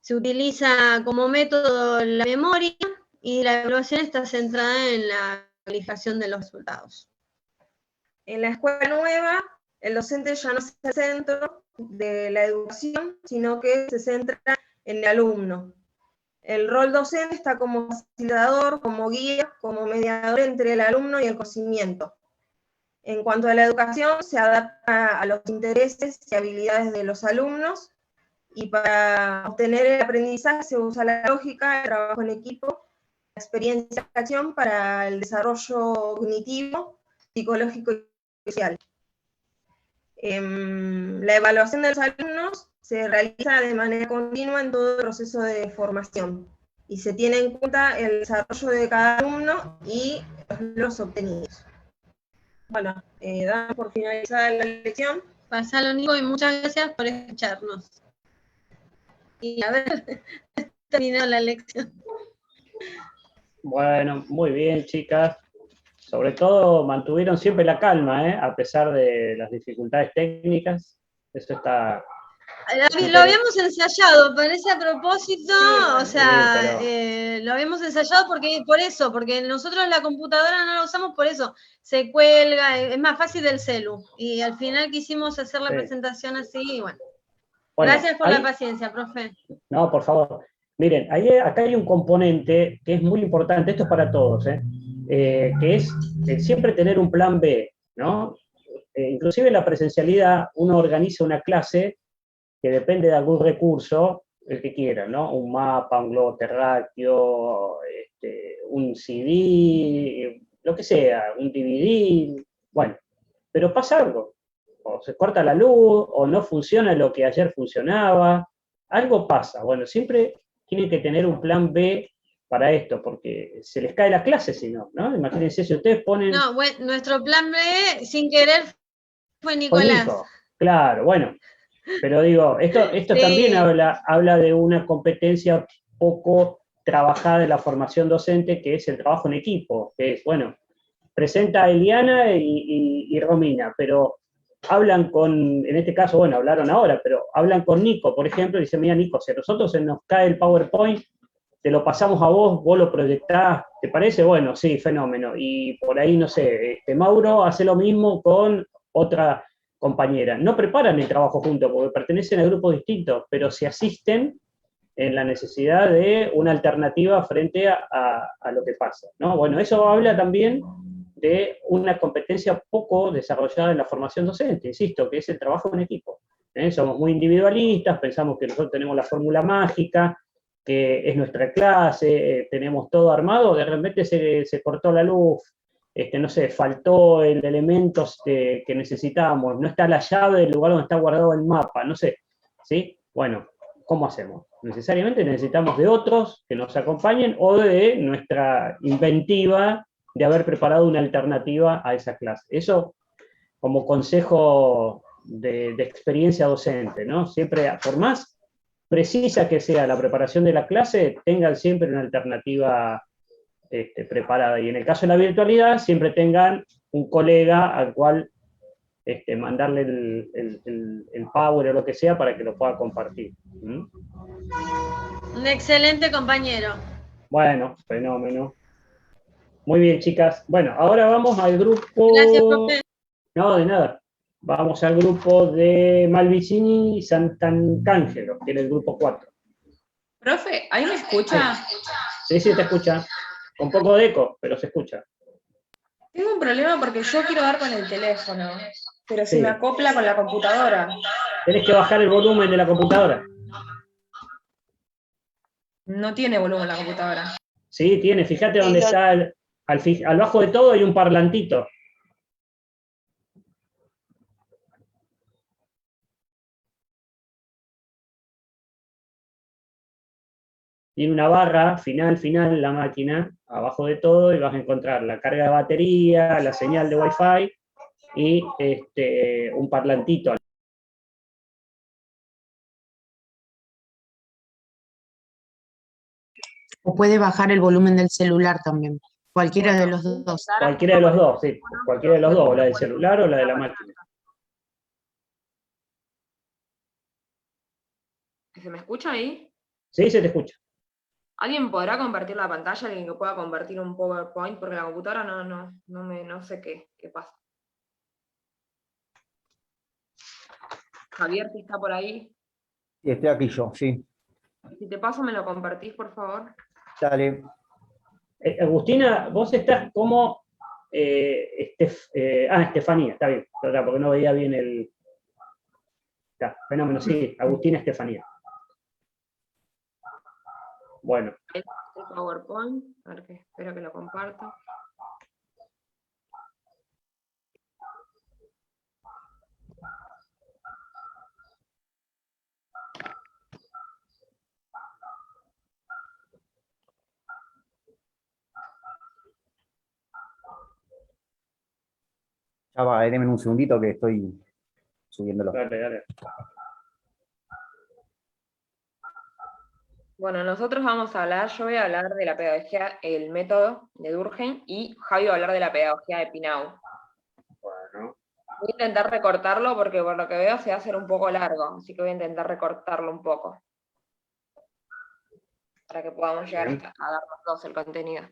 Se utiliza como método la memoria y la evaluación está centrada en la calificación de los resultados. En la escuela nueva, el docente ya no es el centro de la educación, sino que se centra en el alumno. El rol docente está como facilitador, como guía, como mediador entre el alumno y el conocimiento. En cuanto a la educación, se adapta a los intereses y habilidades de los alumnos, y para obtener el aprendizaje se usa la lógica, el trabajo en equipo, la experiencia de acción para el desarrollo cognitivo, psicológico y especial. La evaluación de los alumnos se realiza de manera continua en todo el proceso de formación y se tiene en cuenta el desarrollo de cada alumno y los obtenidos. Bueno, damos por finalizada la lección. Pasalo, Nico, y muchas gracias por escucharnos. Y a ver, terminado la lección. Bueno, muy bien, chicas. Sobre todo mantuvieron siempre la calma, a pesar de las dificultades técnicas. Eso está... Lo habíamos ensayado, parece a propósito, o sea, pero... lo habíamos ensayado porque nosotros la computadora no la usamos por eso, se cuelga, es más fácil del celu, y al final quisimos hacer la presentación así, y bueno. Gracias por la paciencia, profe. No, por favor. Miren, acá hay un componente que es muy importante, esto es para todos, que es siempre tener un plan B, ¿no? Inclusive en la presencialidad uno organiza una clase que depende de algún recurso, el que quiera, ¿no? Un mapa, un globo terráqueo, un CD, lo que sea, un DVD, bueno, pero pasa algo, o se corta la luz, o no funciona lo que ayer funcionaba, algo pasa, bueno, siempre tienen que tener un plan B para esto, porque se les cae la clase si no, ¿no? Imagínense si ustedes ponen... No, bueno, nuestro plan B, sin querer, fue Nicolás. Nico. Claro, bueno, pero digo, esto sí. También habla de una competencia poco trabajada en la formación docente, que es el trabajo en equipo, que es, bueno, presenta a Eliana y Romina, pero hablan con, en este caso, bueno, hablaron ahora, pero hablan con Nico, por ejemplo, y dicen, mira, Nico, si a nosotros se nos cae el PowerPoint, te lo pasamos a vos lo proyectás, ¿te parece? Bueno, sí, fenómeno. Y por ahí, no sé, Mauro hace lo mismo con otra compañera. No preparan el trabajo juntos porque pertenecen a grupos distintos, pero se asisten en la necesidad de una alternativa frente a lo que pasa, ¿no? Bueno, eso habla también de una competencia poco desarrollada en la formación docente, insisto, que es el trabajo en equipo. Somos muy individualistas, pensamos que nosotros tenemos la fórmula mágica, que es nuestra clase, tenemos todo armado, de repente se cortó la luz, no sé, faltó el elemento que necesitábamos, no está la llave del lugar donde está guardado el mapa, no sé, ¿sí? Bueno, ¿cómo hacemos? Necesariamente necesitamos de otros que nos acompañen o de nuestra inventiva de haber preparado una alternativa a esa clase. Eso como consejo de experiencia docente, ¿no? Siempre, por más precisa que sea la preparación de la clase, tengan siempre una alternativa preparada. Y en el caso de la virtualidad, siempre tengan un colega al cual mandarle el Power o lo que sea para que lo pueda compartir. Un excelente compañero. Bueno, fenómeno. Muy bien, chicas. Bueno, ahora vamos al grupo... Gracias, profe. No, de nada. Vamos al grupo de Malvicini y Sant'Angelo, que es el grupo 4. Profe, ¿ahí me escucha? Sí, te escucha. Con poco de eco, pero se escucha. Tengo un problema porque yo quiero dar con el teléfono, pero se me acopla con la computadora. Tenés que bajar el volumen de la computadora. No tiene volumen la computadora. Sí, tiene. Fíjate dónde está, al bajo de todo hay un parlantito. Tiene una barra final la máquina, abajo de todo, y vas a encontrar la carga de batería, la señal de Wi-Fi y un parlantito. O puede bajar el volumen del celular también, cualquiera de los dos. Cualquiera de los dos, sí, cualquiera de los dos, o la del celular o la de la máquina. ¿Se me escucha ahí? Sí, se te escucha. ¿Alguien podrá compartir la pantalla? ¿Alguien que pueda compartir un PowerPoint? Porque la computadora no sé qué pasa. Javier, si está por ahí. Sí, estoy aquí yo, sí. Si te paso, ¿me lo compartís, por favor? Dale. Agustina, vos estás como... Estefanía, está bien, porque no veía bien el... Está, fenómeno, sí, Agustina Estefanía. Bueno. El PowerPoint, a ver que espero que lo comparto. Ya va, denme un segundito que estoy subiéndolo. Dale. Bueno, nosotros vamos a hablar, yo voy a hablar de la pedagogía, el método de Durkheim, y Javi va a hablar de la pedagogía de Pinau. Bueno. Voy a intentar recortarlo porque por lo que veo se va a hacer un poco largo, así que voy a intentar recortarlo un poco. Para que podamos llegar a darnos todos el contenido.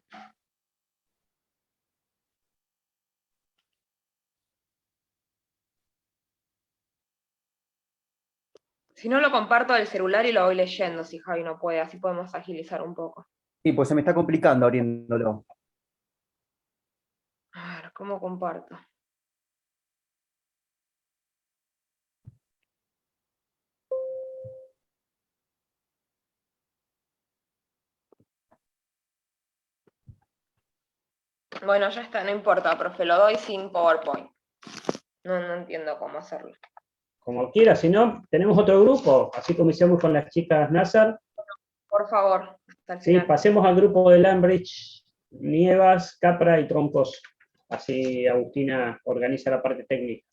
Si no, lo comparto del celular y lo voy leyendo, si Javi no puede, así podemos agilizar un poco. Sí, pues se me está complicando abriéndolo. A ver, ¿cómo comparto? Bueno, ya está, no importa, profe, lo doy sin PowerPoint. No entiendo cómo hacerlo. Como quiera, si no, tenemos otro grupo, así como hicimos con las chicas Nazar. Por favor, hasta el Sí, final. pasemos al grupo de Lambridge, Nievas, Capra y Troncos. Así Agustina organiza la parte técnica.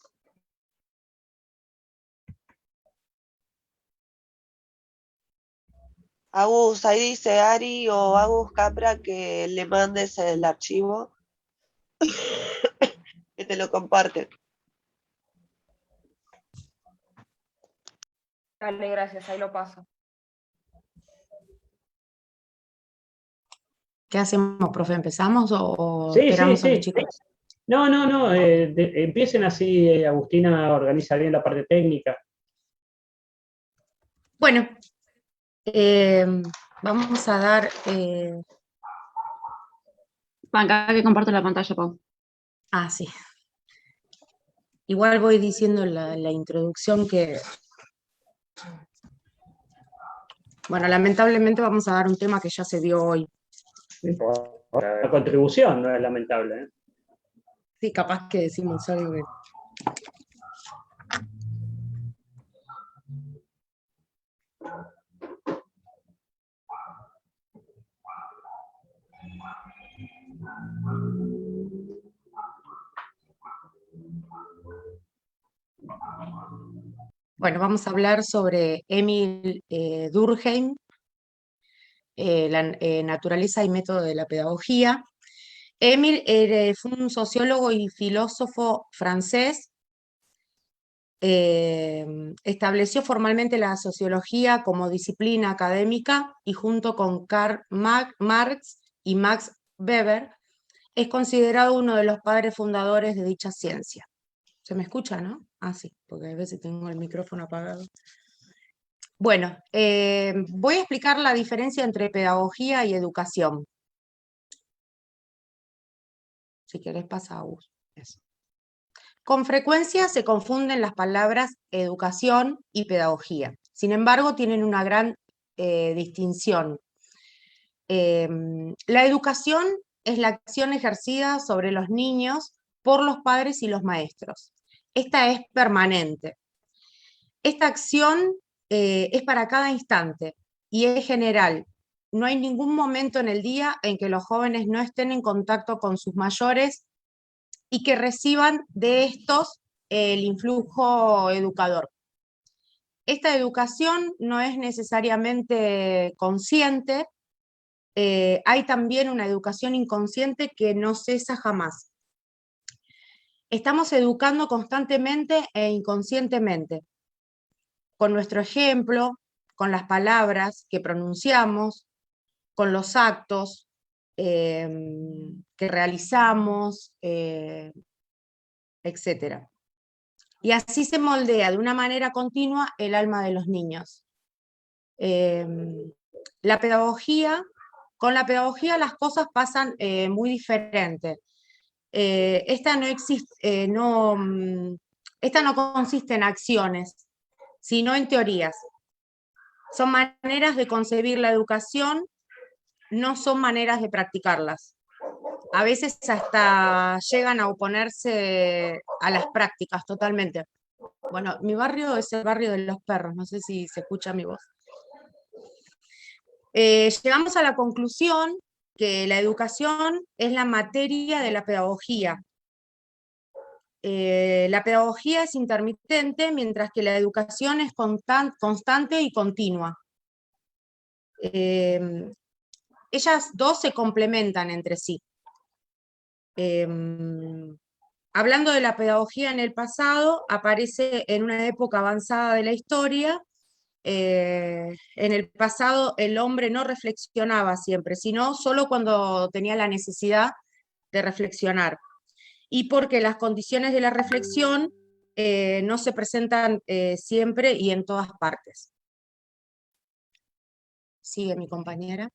Agus, ahí dice Ari o Agus Capra que le mandes el archivo que te lo comparten. Dale, gracias, ahí lo paso. ¿Qué hacemos, profe? ¿Empezamos o Sí, esperamos a los sí. chicos? No, empiecen así, Agustina organiza bien la parte técnica. Bueno, vamos a dar... Acá que comparto la pantalla, Pau. Ah, sí. Igual voy diciendo la introducción que... Bueno, lamentablemente vamos a dar un tema que ya se dio hoy. No importa, la contribución no es lamentable. Sí, capaz que decimos algo que... Bueno, vamos a hablar sobre Emil Durkheim, la naturaleza y método de la pedagogía. Emil fue un sociólogo y filósofo francés. Estableció formalmente la sociología como disciplina académica y junto con Karl Marx y Max Weber es considerado uno de los padres fundadores de dicha ciencia. ¿Se me escucha, no? Ah, sí, porque a veces tengo el micrófono apagado. Bueno, voy a explicar la diferencia entre pedagogía y educación. Si querés pasa a vos. Eso. Con frecuencia se confunden las palabras educación y pedagogía. Sin embargo, tienen una gran distinción. La educación es la acción ejercida sobre los niños por los padres y los maestros. Esta es permanente. Esta acción es para cada instante y es general. No hay ningún momento en el día en que los jóvenes no estén en contacto con sus mayores y que reciban de estos el influjo educador. Esta educación no es necesariamente consciente, hay también una educación inconsciente que no cesa jamás. Estamos educando constantemente e inconscientemente, con nuestro ejemplo, con las palabras que pronunciamos, con los actos que realizamos, etc. Y así se moldea de una manera continua el alma de los niños. Con la pedagogía las cosas pasan muy diferente. Esta no consiste en acciones, sino en teorías. Son maneras de concebir la educación, no son maneras de practicarlas. A veces hasta llegan a oponerse a las prácticas totalmente. Bueno, mi barrio es el barrio de los perros, no sé si se escucha mi voz. Llegamos a la conclusión que la educación es la materia de la pedagogía. la pedagogía es intermitente, mientras que la educación es constante y continua. Ellas dos se complementan entre sí. Hablando de la pedagogía en el pasado, aparece en una época avanzada de la historia. En el pasado el hombre no reflexionaba siempre, sino solo cuando tenía la necesidad de reflexionar. Y porque las condiciones de la reflexión no se presentan siempre y en todas partes. Sigue mi compañera.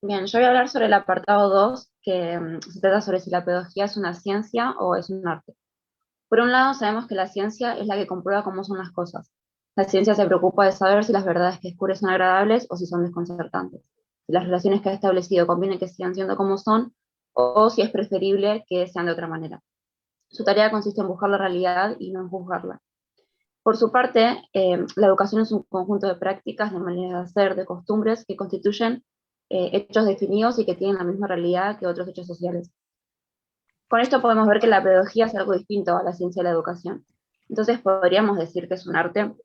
Bien, yo voy a hablar sobre el apartado 2, que se trata sobre si la pedagogía es una ciencia o es un arte. Por un lado, sabemos que la ciencia es la que comprueba cómo son las cosas. La ciencia se preocupa de saber si las verdades que descubre son agradables o si son desconcertantes, si las relaciones que ha establecido conviene que sigan siendo como son, o si es preferible que sean de otra manera. Su tarea consiste en buscar la realidad y no en juzgarla. Por su parte, la educación es un conjunto de prácticas, de maneras de hacer, de costumbres que constituyen hechos definidos y que tienen la misma realidad que otros hechos sociales. Con esto podemos ver que la pedagogía es algo distinto a la ciencia de la educación. Entonces podríamos decir que es un arte.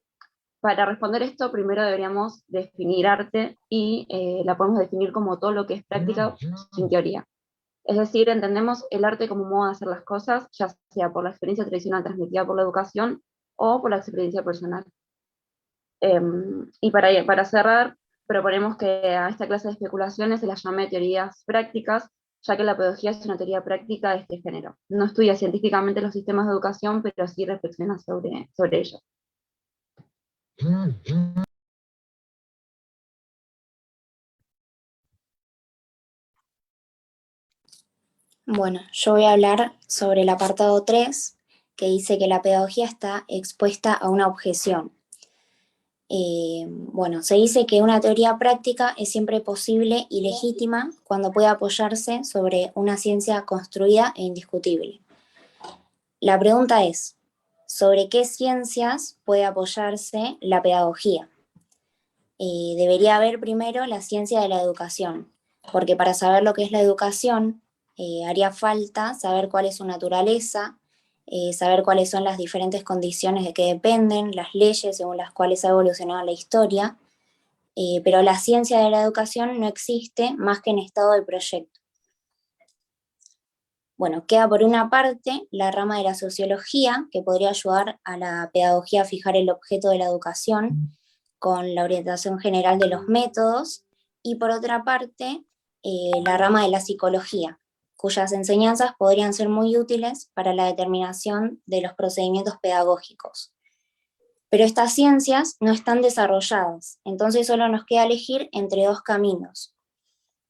Para responder esto, primero deberíamos definir arte y la podemos definir como todo lo que es práctica sin teoría. Es decir, entendemos el arte como un modo de hacer las cosas, ya sea por la experiencia tradicional transmitida por la educación o por la experiencia personal. Y para cerrar, proponemos que a esta clase de especulaciones se las llame teorías prácticas, ya que la pedagogía es una teoría práctica de este género. No estudia científicamente los sistemas de educación, pero sí reflexiona sobre ellos. Bueno, yo voy a hablar sobre el apartado 3, que dice que la pedagogía está expuesta a una objeción. Bueno, se dice que una teoría práctica es siempre posible y legítima cuando puede apoyarse sobre una ciencia construida e indiscutible. La pregunta es, ¿sobre qué ciencias puede apoyarse la pedagogía? Debería haber primero la ciencia de la educación, porque para saber lo que es la educación, haría falta saber cuál es su naturaleza, saber cuáles son las diferentes condiciones de que dependen, las leyes según las cuales ha evolucionado la historia, pero la ciencia de la educación no existe más que en estado de proyecto. Bueno, queda por una parte la rama de la sociología, que podría ayudar a la pedagogía a fijar el objeto de la educación con la orientación general de los métodos, y por otra parte la rama de la psicología, cuyas enseñanzas podrían ser muy útiles para la determinación de los procedimientos pedagógicos. Pero estas ciencias no están desarrolladas, entonces solo nos queda elegir entre dos caminos.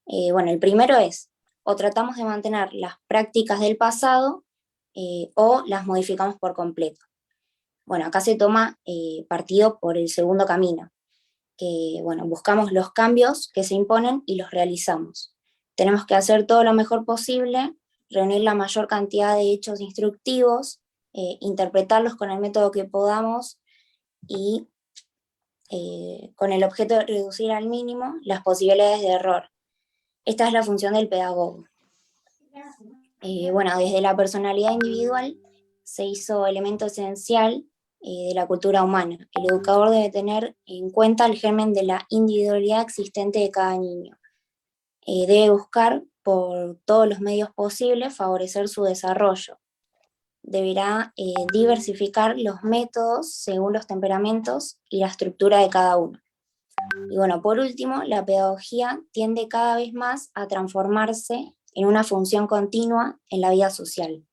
Bueno, el primero es, o tratamos de mantener las prácticas del pasado, o las modificamos por completo. Bueno, acá se toma partido por el segundo camino, que bueno, buscamos los cambios que se imponen y los realizamos. Tenemos que hacer todo lo mejor posible, reunir la mayor cantidad de hechos instructivos, interpretarlos con el método que podamos y con el objeto de reducir al mínimo las posibilidades de error. Esta es la función del pedagogo. Bueno, desde la personalidad individual se hizo elemento esencial de la cultura humana. El educador debe tener en cuenta el germen de la individualidad existente de cada niño. Debe buscar por todos los medios posibles favorecer su desarrollo. Deberá diversificar los métodos según los temperamentos y la estructura de cada uno. Y bueno, por último, la pedagogía tiende cada vez más a transformarse en una función continua en la vida social.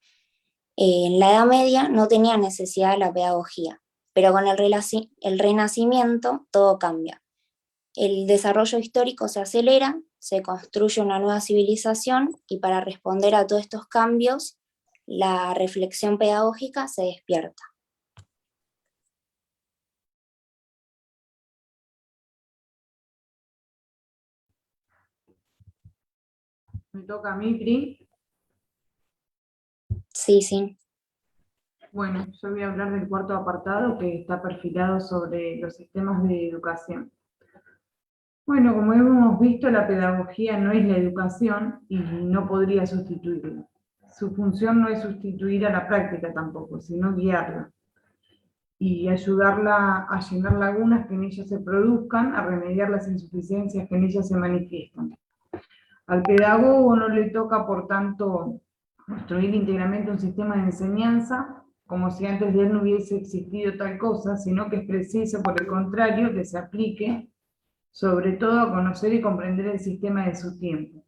En la Edad Media no tenía necesidad de la pedagogía, pero con el Renacimiento todo cambia. El desarrollo histórico se acelera, se construye una nueva civilización y para responder a todos estos cambios, la reflexión pedagógica se despierta. Me toca a mí, Pri. Sí. Bueno, yo voy a hablar del cuarto apartado que está perfilado sobre los sistemas de educación. Bueno, como hemos visto, la pedagogía no es la educación y no podría sustituirla. Su función no es sustituir a la práctica tampoco, sino guiarla y ayudarla a llenar lagunas que en ella se produzcan, a remediar las insuficiencias que en ella se manifiestan. Al pedagogo no le toca, por tanto, construir íntegramente un sistema de enseñanza, como si antes de él no hubiese existido tal cosa, sino que es preciso, por el contrario, que se aplique, sobre todo a conocer y comprender el sistema de su tiempo.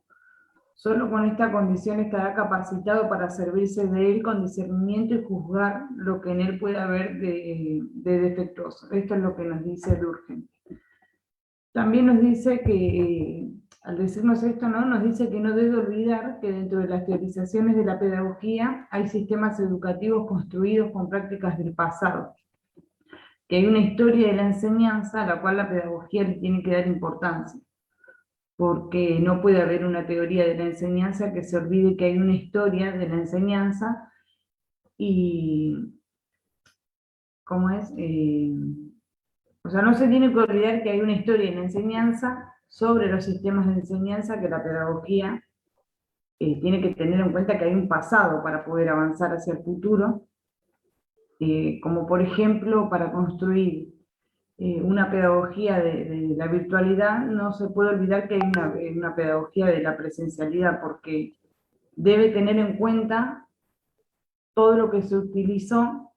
Solo con esta condición estará capacitado para servirse de él con discernimiento y juzgar lo que en él puede haber de defectuoso. Esto es lo que nos dice Durkheim. También nos dice que, al decirnos esto, ¿no? Nos dice que no debe olvidar que dentro de las teorizaciones de la pedagogía hay sistemas educativos construidos con prácticas del pasado, que hay una historia de la enseñanza a la cual la pedagogía le tiene que dar importancia, porque no puede haber una teoría de la enseñanza que se olvide que hay una historia de la enseñanza y, ¿cómo es? O sea, no se tiene que olvidar que hay una historia de la enseñanza sobre los sistemas de enseñanza que la pedagogía tiene que tener en cuenta que hay un pasado para poder avanzar hacia el futuro, como por ejemplo para construir una pedagogía de la virtualidad, no se puede olvidar que hay una pedagogía de la presencialidad, porque debe tener en cuenta todo lo que se utilizó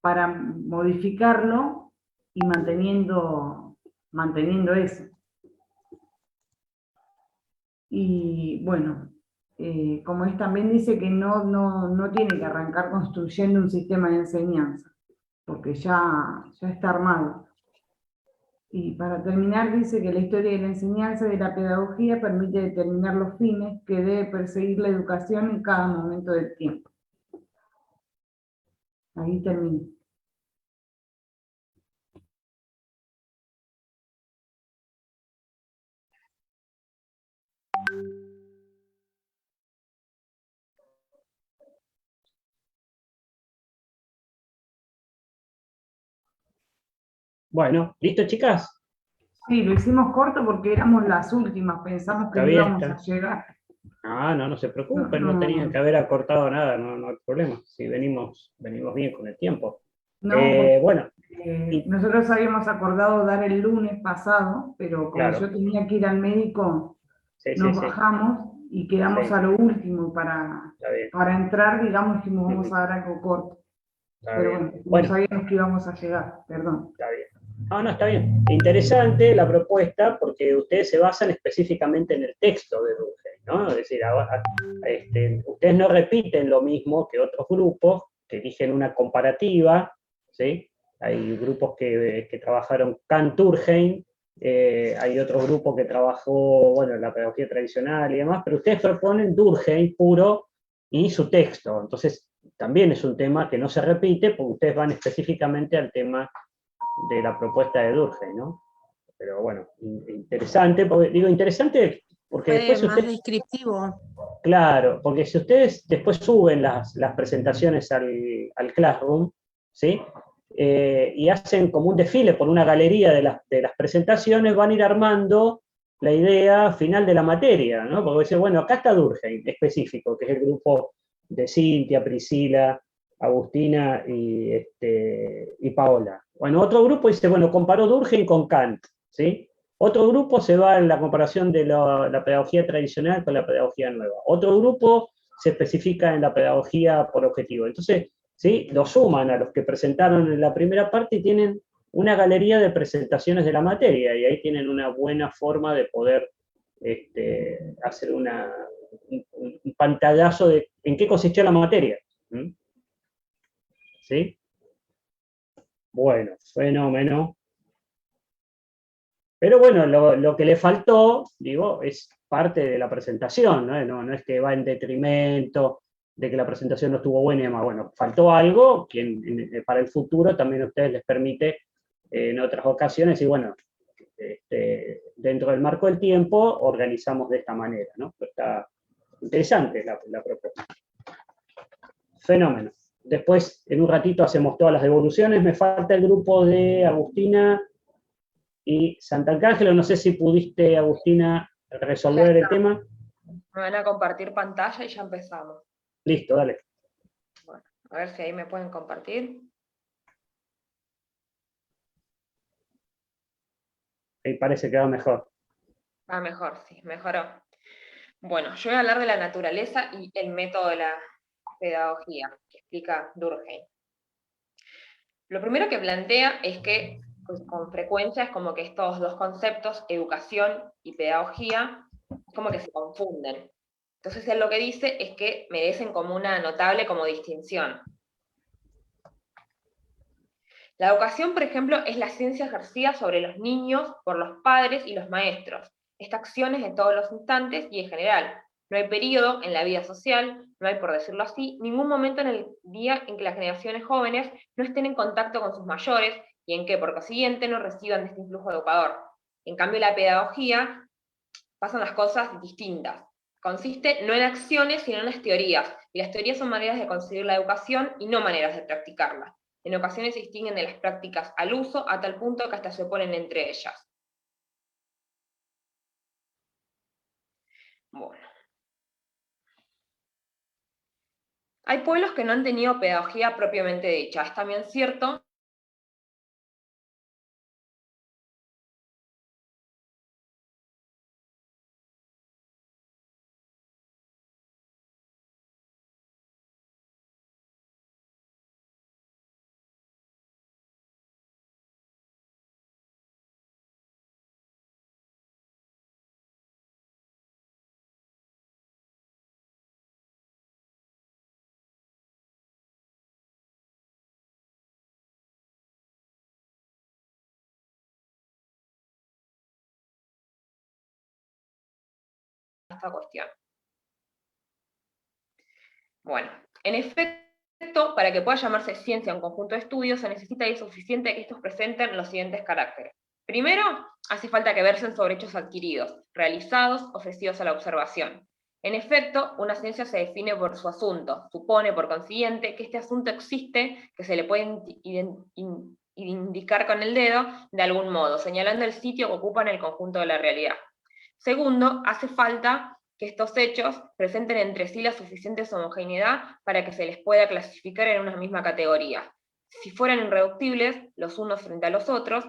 para modificarlo y manteniendo eso. Y bueno, como él también dice que no tiene que arrancar construyendo un sistema de enseñanza, porque ya está armado. Y para terminar dice que la historia de la enseñanza y de la pedagogía permite determinar los fines que debe perseguir la educación en cada momento del tiempo. Ahí termino. Bueno, ¿listo, chicas? Sí, lo hicimos corto porque éramos las últimas, pensamos que Está no bien, íbamos está. a llegar. No se preocupen, No, no tenían que haber acortado nada, no hay problema. Si venimos bien con el tiempo. No, porque, Bueno. nosotros habíamos acordado dar el lunes pasado, pero como Claro. yo tenía que ir al médico, nos bajamos y quedamos a lo último para entrar, digamos, dijimos vamos a dar algo corto. Pero bueno, no sabíamos que íbamos a llegar, perdón. Está bien. No, está bien. Interesante la propuesta porque ustedes se basan específicamente en el texto de Durkheim, ¿no? Es decir, ustedes no repiten lo mismo que otros grupos que eligen una comparativa, ¿sí? Hay grupos que trabajaron Kant-Durkheim, hay otro grupo que trabajó, bueno, la pedagogía tradicional y demás, pero ustedes proponen Durkheim puro y su texto. Entonces, también es un tema que no se repite porque ustedes van específicamente al tema de la propuesta de Durkheim, ¿no? Pero bueno, interesante, porque, digo interesante porque después Fue más ustedes... descriptivo. Claro, porque si ustedes después suben las presentaciones al Classroom, ¿sí? Y hacen como un desfile por una galería de las presentaciones, van a ir armando la idea final de la materia, ¿no? Porque dicen, bueno, acá está Durkheim específico, que es el grupo de Cintia, Priscila, Agustina y Paola. Bueno, otro grupo dice, bueno, comparó Durkheim con Kant, ¿sí? Otro grupo se va en la comparación de la pedagogía tradicional con la pedagogía nueva. Otro grupo se especifica en la pedagogía por objetivo. Entonces, ¿sí? Lo suman a los que presentaron en la primera parte y tienen una galería de presentaciones de la materia, y ahí tienen una buena forma de poder hacer un pantallazo de en qué consistió la materia. ¿Sí? Bueno, fenómeno. Pero bueno, lo que le faltó, digo, es parte de la presentación, ¿no? No es que va en detrimento de que la presentación no estuvo buena y demás. Bueno, faltó algo que para el futuro también a ustedes les permite en otras ocasiones, y bueno, dentro del marco del tiempo organizamos de esta manera, ¿no? Pero está interesante la propuesta. Fenómeno. Después, en un ratito, hacemos todas las devoluciones. Me falta el grupo de Agustina y Santa Arcángelo. No sé si pudiste, Agustina, resolver el tema. Me van a compartir pantalla y ya empezamos. Listo, dale. Bueno, a ver si ahí me pueden compartir. Ahí parece que va mejor. Va mejor, sí, mejoró. Bueno, yo voy a hablar de la naturaleza y el método de la pedagogía, que explica Durkheim. Lo primero que plantea es que pues, con frecuencia es como que estos dos conceptos, educación y pedagogía, es como que se confunden. Entonces él lo que dice es que merecen como una notable como distinción. La educación, por ejemplo, es la ciencia ejercida sobre los niños por los padres y los maestros. Esta acción es en todos los instantes y en general. No hay periodo en la vida social, no hay, por decirlo así, ningún momento en el día en que las generaciones jóvenes no estén en contacto con sus mayores y en que, por consiguiente, no reciban de este influjo educador. En cambio, la pedagogía pasan las cosas distintas. Consiste no en acciones, sino en las teorías, y las teorías son maneras de concebir la educación y no maneras de practicarla. En ocasiones se distinguen de las prácticas al uso a tal punto que hasta se oponen entre ellas. Bueno. Hay pueblos que no han tenido pedagogía propiamente dicha. Es también cierto esta cuestión. Bueno, en efecto, para que pueda llamarse ciencia un conjunto de estudios, se necesita y es suficiente que estos presenten los siguientes caracteres. Primero, hace falta que versen sobre hechos adquiridos, realizados, ofrecidos a la observación. En efecto, una ciencia se define por su asunto, supone, por consiguiente, que este asunto existe, que se le puede indicar con el dedo de algún modo, señalando el sitio que ocupa en el conjunto de la realidad. Segundo, hace falta que estos hechos presenten entre sí la suficiente homogeneidad para que se les pueda clasificar en una misma categoría. Si fueran irreductibles los unos frente a los otros,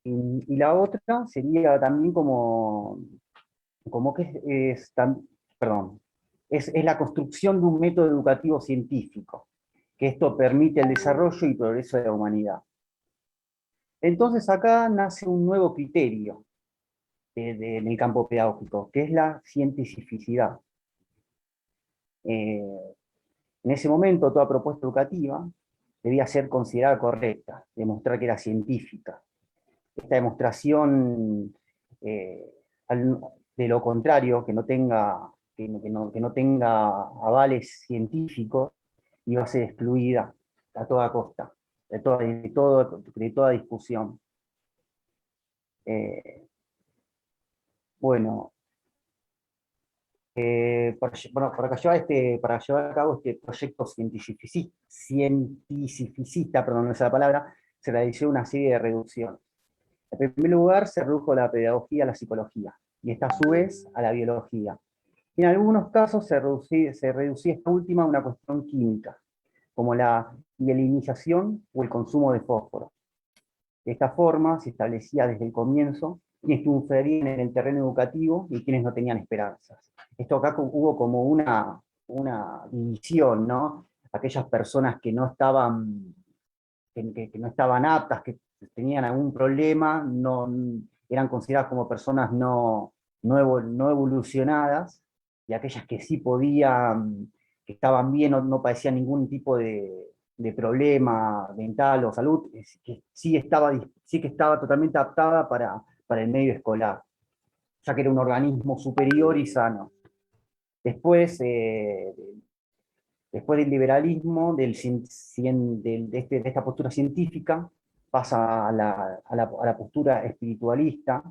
Y la otra sería también como que es la construcción de un método educativo científico, que esto permite el desarrollo y progreso de la humanidad. Entonces acá nace un nuevo criterio en el campo pedagógico, que es la cientificidad. En ese momento toda propuesta educativa debía ser considerada correcta, demostrar que era científica. Esta demostración de lo contrario, que no tenga avales científicos, iba a ser excluida a toda costa, de toda discusión. Para llevar a cabo este proyecto cientificista, perdón, no es la palabra, se realizó una serie de reducciones. En primer lugar, se redujo la pedagogía a la psicología, y esta a su vez a la biología. Y en algunos casos se reducía esta última a una cuestión química, como la mielinización o el consumo de fósforo. De esta forma se establecía desde el comienzo quienes triunfarían en el terreno educativo y quienes no tenían esperanzas. Esto acá hubo como una división, ¿no? Aquellas personas que no estaban aptas, que tenían algún problema, eran consideradas como personas no evolucionadas, y aquellas que sí podían, que estaban bien, no padecían ningún tipo de problema mental o salud, que sí que estaba totalmente adaptada para el medio escolar, ya que era un organismo superior y sano. Después del liberalismo, de esta postura científica, pasa a la postura espiritualista,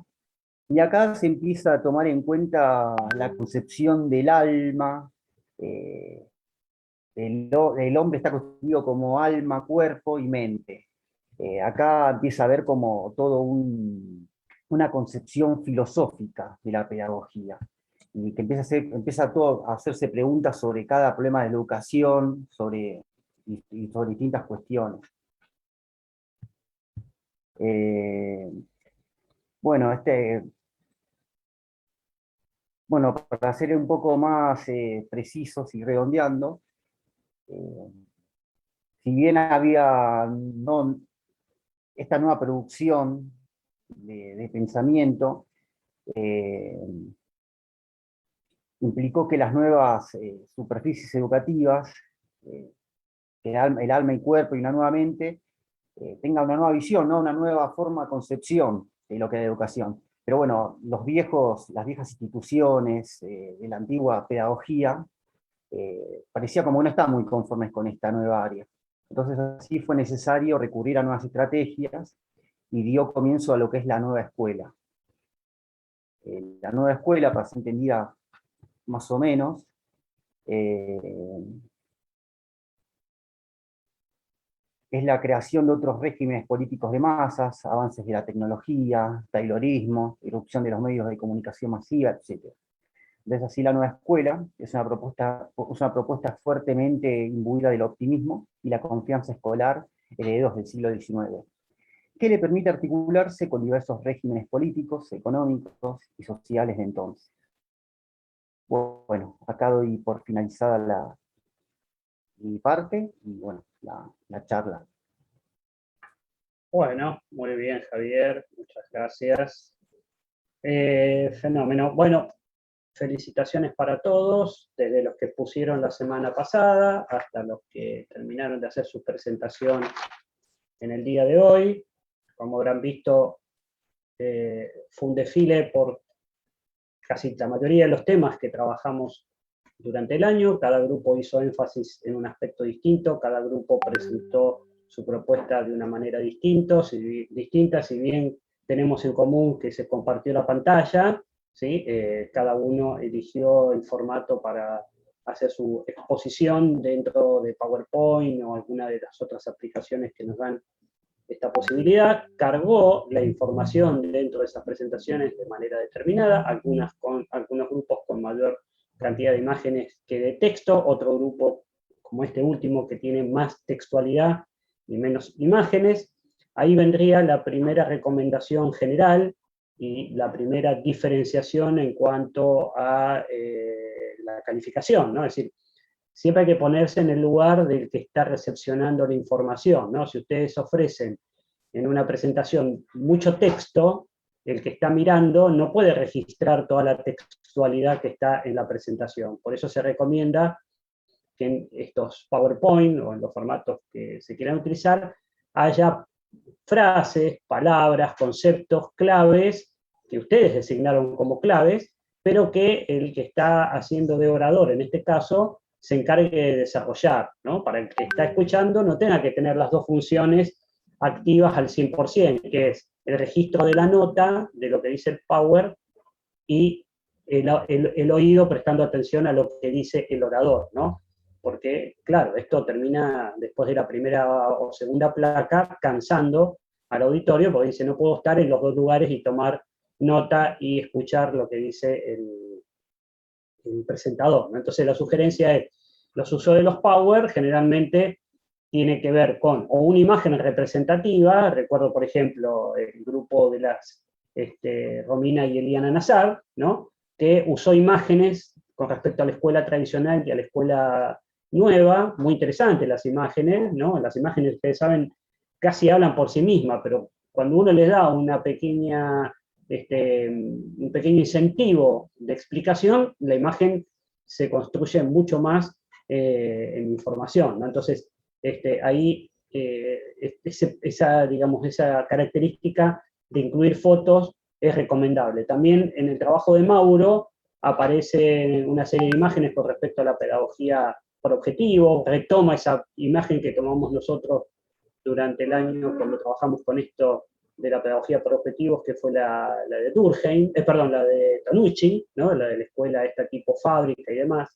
y acá se empieza a tomar en cuenta la concepción del alma. El hombre está constituido como alma, cuerpo y mente. Acá empieza a haber como todo una concepción filosófica de la pedagogía, y que empieza todo a hacerse preguntas sobre cada problema de la educación, y sobre distintas cuestiones. Para ser un poco más precisos y redondeando, si bien había esta nueva producción de pensamiento, implicó que las nuevas superficies educativas, el alma y cuerpo y una nueva mente, tengan una nueva visión, ¿no? Una nueva forma de concepción de lo que es la educación. Pero bueno, las viejas instituciones de la antigua pedagogía parecía como no estaban muy conformes con esta nueva área. Entonces así fue necesario recurrir a nuevas estrategias, y dio comienzo a lo que es la nueva escuela. La nueva escuela, para ser entendida más o menos, es la creación de otros regímenes políticos de masas, avances de la tecnología, taylorismo, irrupción de los medios de comunicación masiva, etc. Entonces así la nueva escuela es una propuesta fuertemente imbuida del optimismo y la confianza escolar herederos del siglo XIX, que le permite articularse con diversos regímenes políticos, económicos y sociales de entonces. Bueno, acá doy por finalizada mi parte, y bueno, la charla. Bueno, muy bien, Javier, muchas gracias. Fenómeno. Bueno, felicitaciones para todos, desde los que pusieron la semana pasada hasta los que terminaron de hacer su presentación en el día de hoy. Como habrán visto, fue un desfile por casi la mayoría de los temas que trabajamos durante el año. Cada grupo hizo énfasis en un aspecto distinto, cada grupo presentó su propuesta de una manera distinta, si bien tenemos en común que se compartió la pantalla, ¿sí? Cada uno eligió el formato para hacer su exposición dentro de PowerPoint o alguna de las otras aplicaciones que nos dan esta posibilidad. Cargó la información dentro de esas presentaciones de manera determinada, algunos grupos con mayor cantidad de imágenes que de texto, otro grupo como este último que tiene más textualidad y menos imágenes. ahí vendría la primera recomendación general y la primera diferenciación en cuanto a la calificación, ¿no? Es decir, siempre hay que ponerse en el lugar del que está recepcionando la información, ¿no? Si ustedes ofrecen en una presentación mucho texto, el que está mirando no puede registrar toda la textualidad que está en la presentación. Por eso se recomienda que en estos PowerPoint o en los formatos que se quieran utilizar haya frases, palabras, conceptos claves que ustedes designaron como claves, pero que el que está haciendo de orador, en este caso, se encargue de desarrollar, ¿no? Para el que está escuchando no tenga que tener las dos funciones activas al 100%, que es el registro de la nota, de lo que dice el Power, y el oído prestando atención a lo que dice el orador, ¿no? Porque, claro, esto termina después de la primera o segunda placa cansando al auditorio, porque dice, no puedo estar en los dos lugares y tomar nota y escuchar lo que dice el presentador, ¿no? Entonces la sugerencia es, los usos de los Power generalmente tiene que ver con o una imagen representativa, recuerdo por ejemplo el grupo de las Romina y Eliana Nazar, ¿no? Que usó imágenes con respecto a la escuela tradicional y a la escuela nueva, muy interesantes las imágenes, ¿no? Las imágenes, ustedes saben, casi hablan por sí mismas, pero cuando uno les da una pequeña, un pequeño incentivo de explicación, la imagen se construye mucho más en información, ¿no? Entonces, ahí esa característica de incluir fotos es recomendable. También en el trabajo de Mauro aparece una serie de imágenes con respecto a la pedagogía por objetivo, retoma esa imagen que tomamos nosotros durante el año cuando trabajamos con esto de la pedagogía por objetivos, que fue la de Durkheim, la de Tonucci, ¿no? La de la escuela esta tipo fábrica y demás.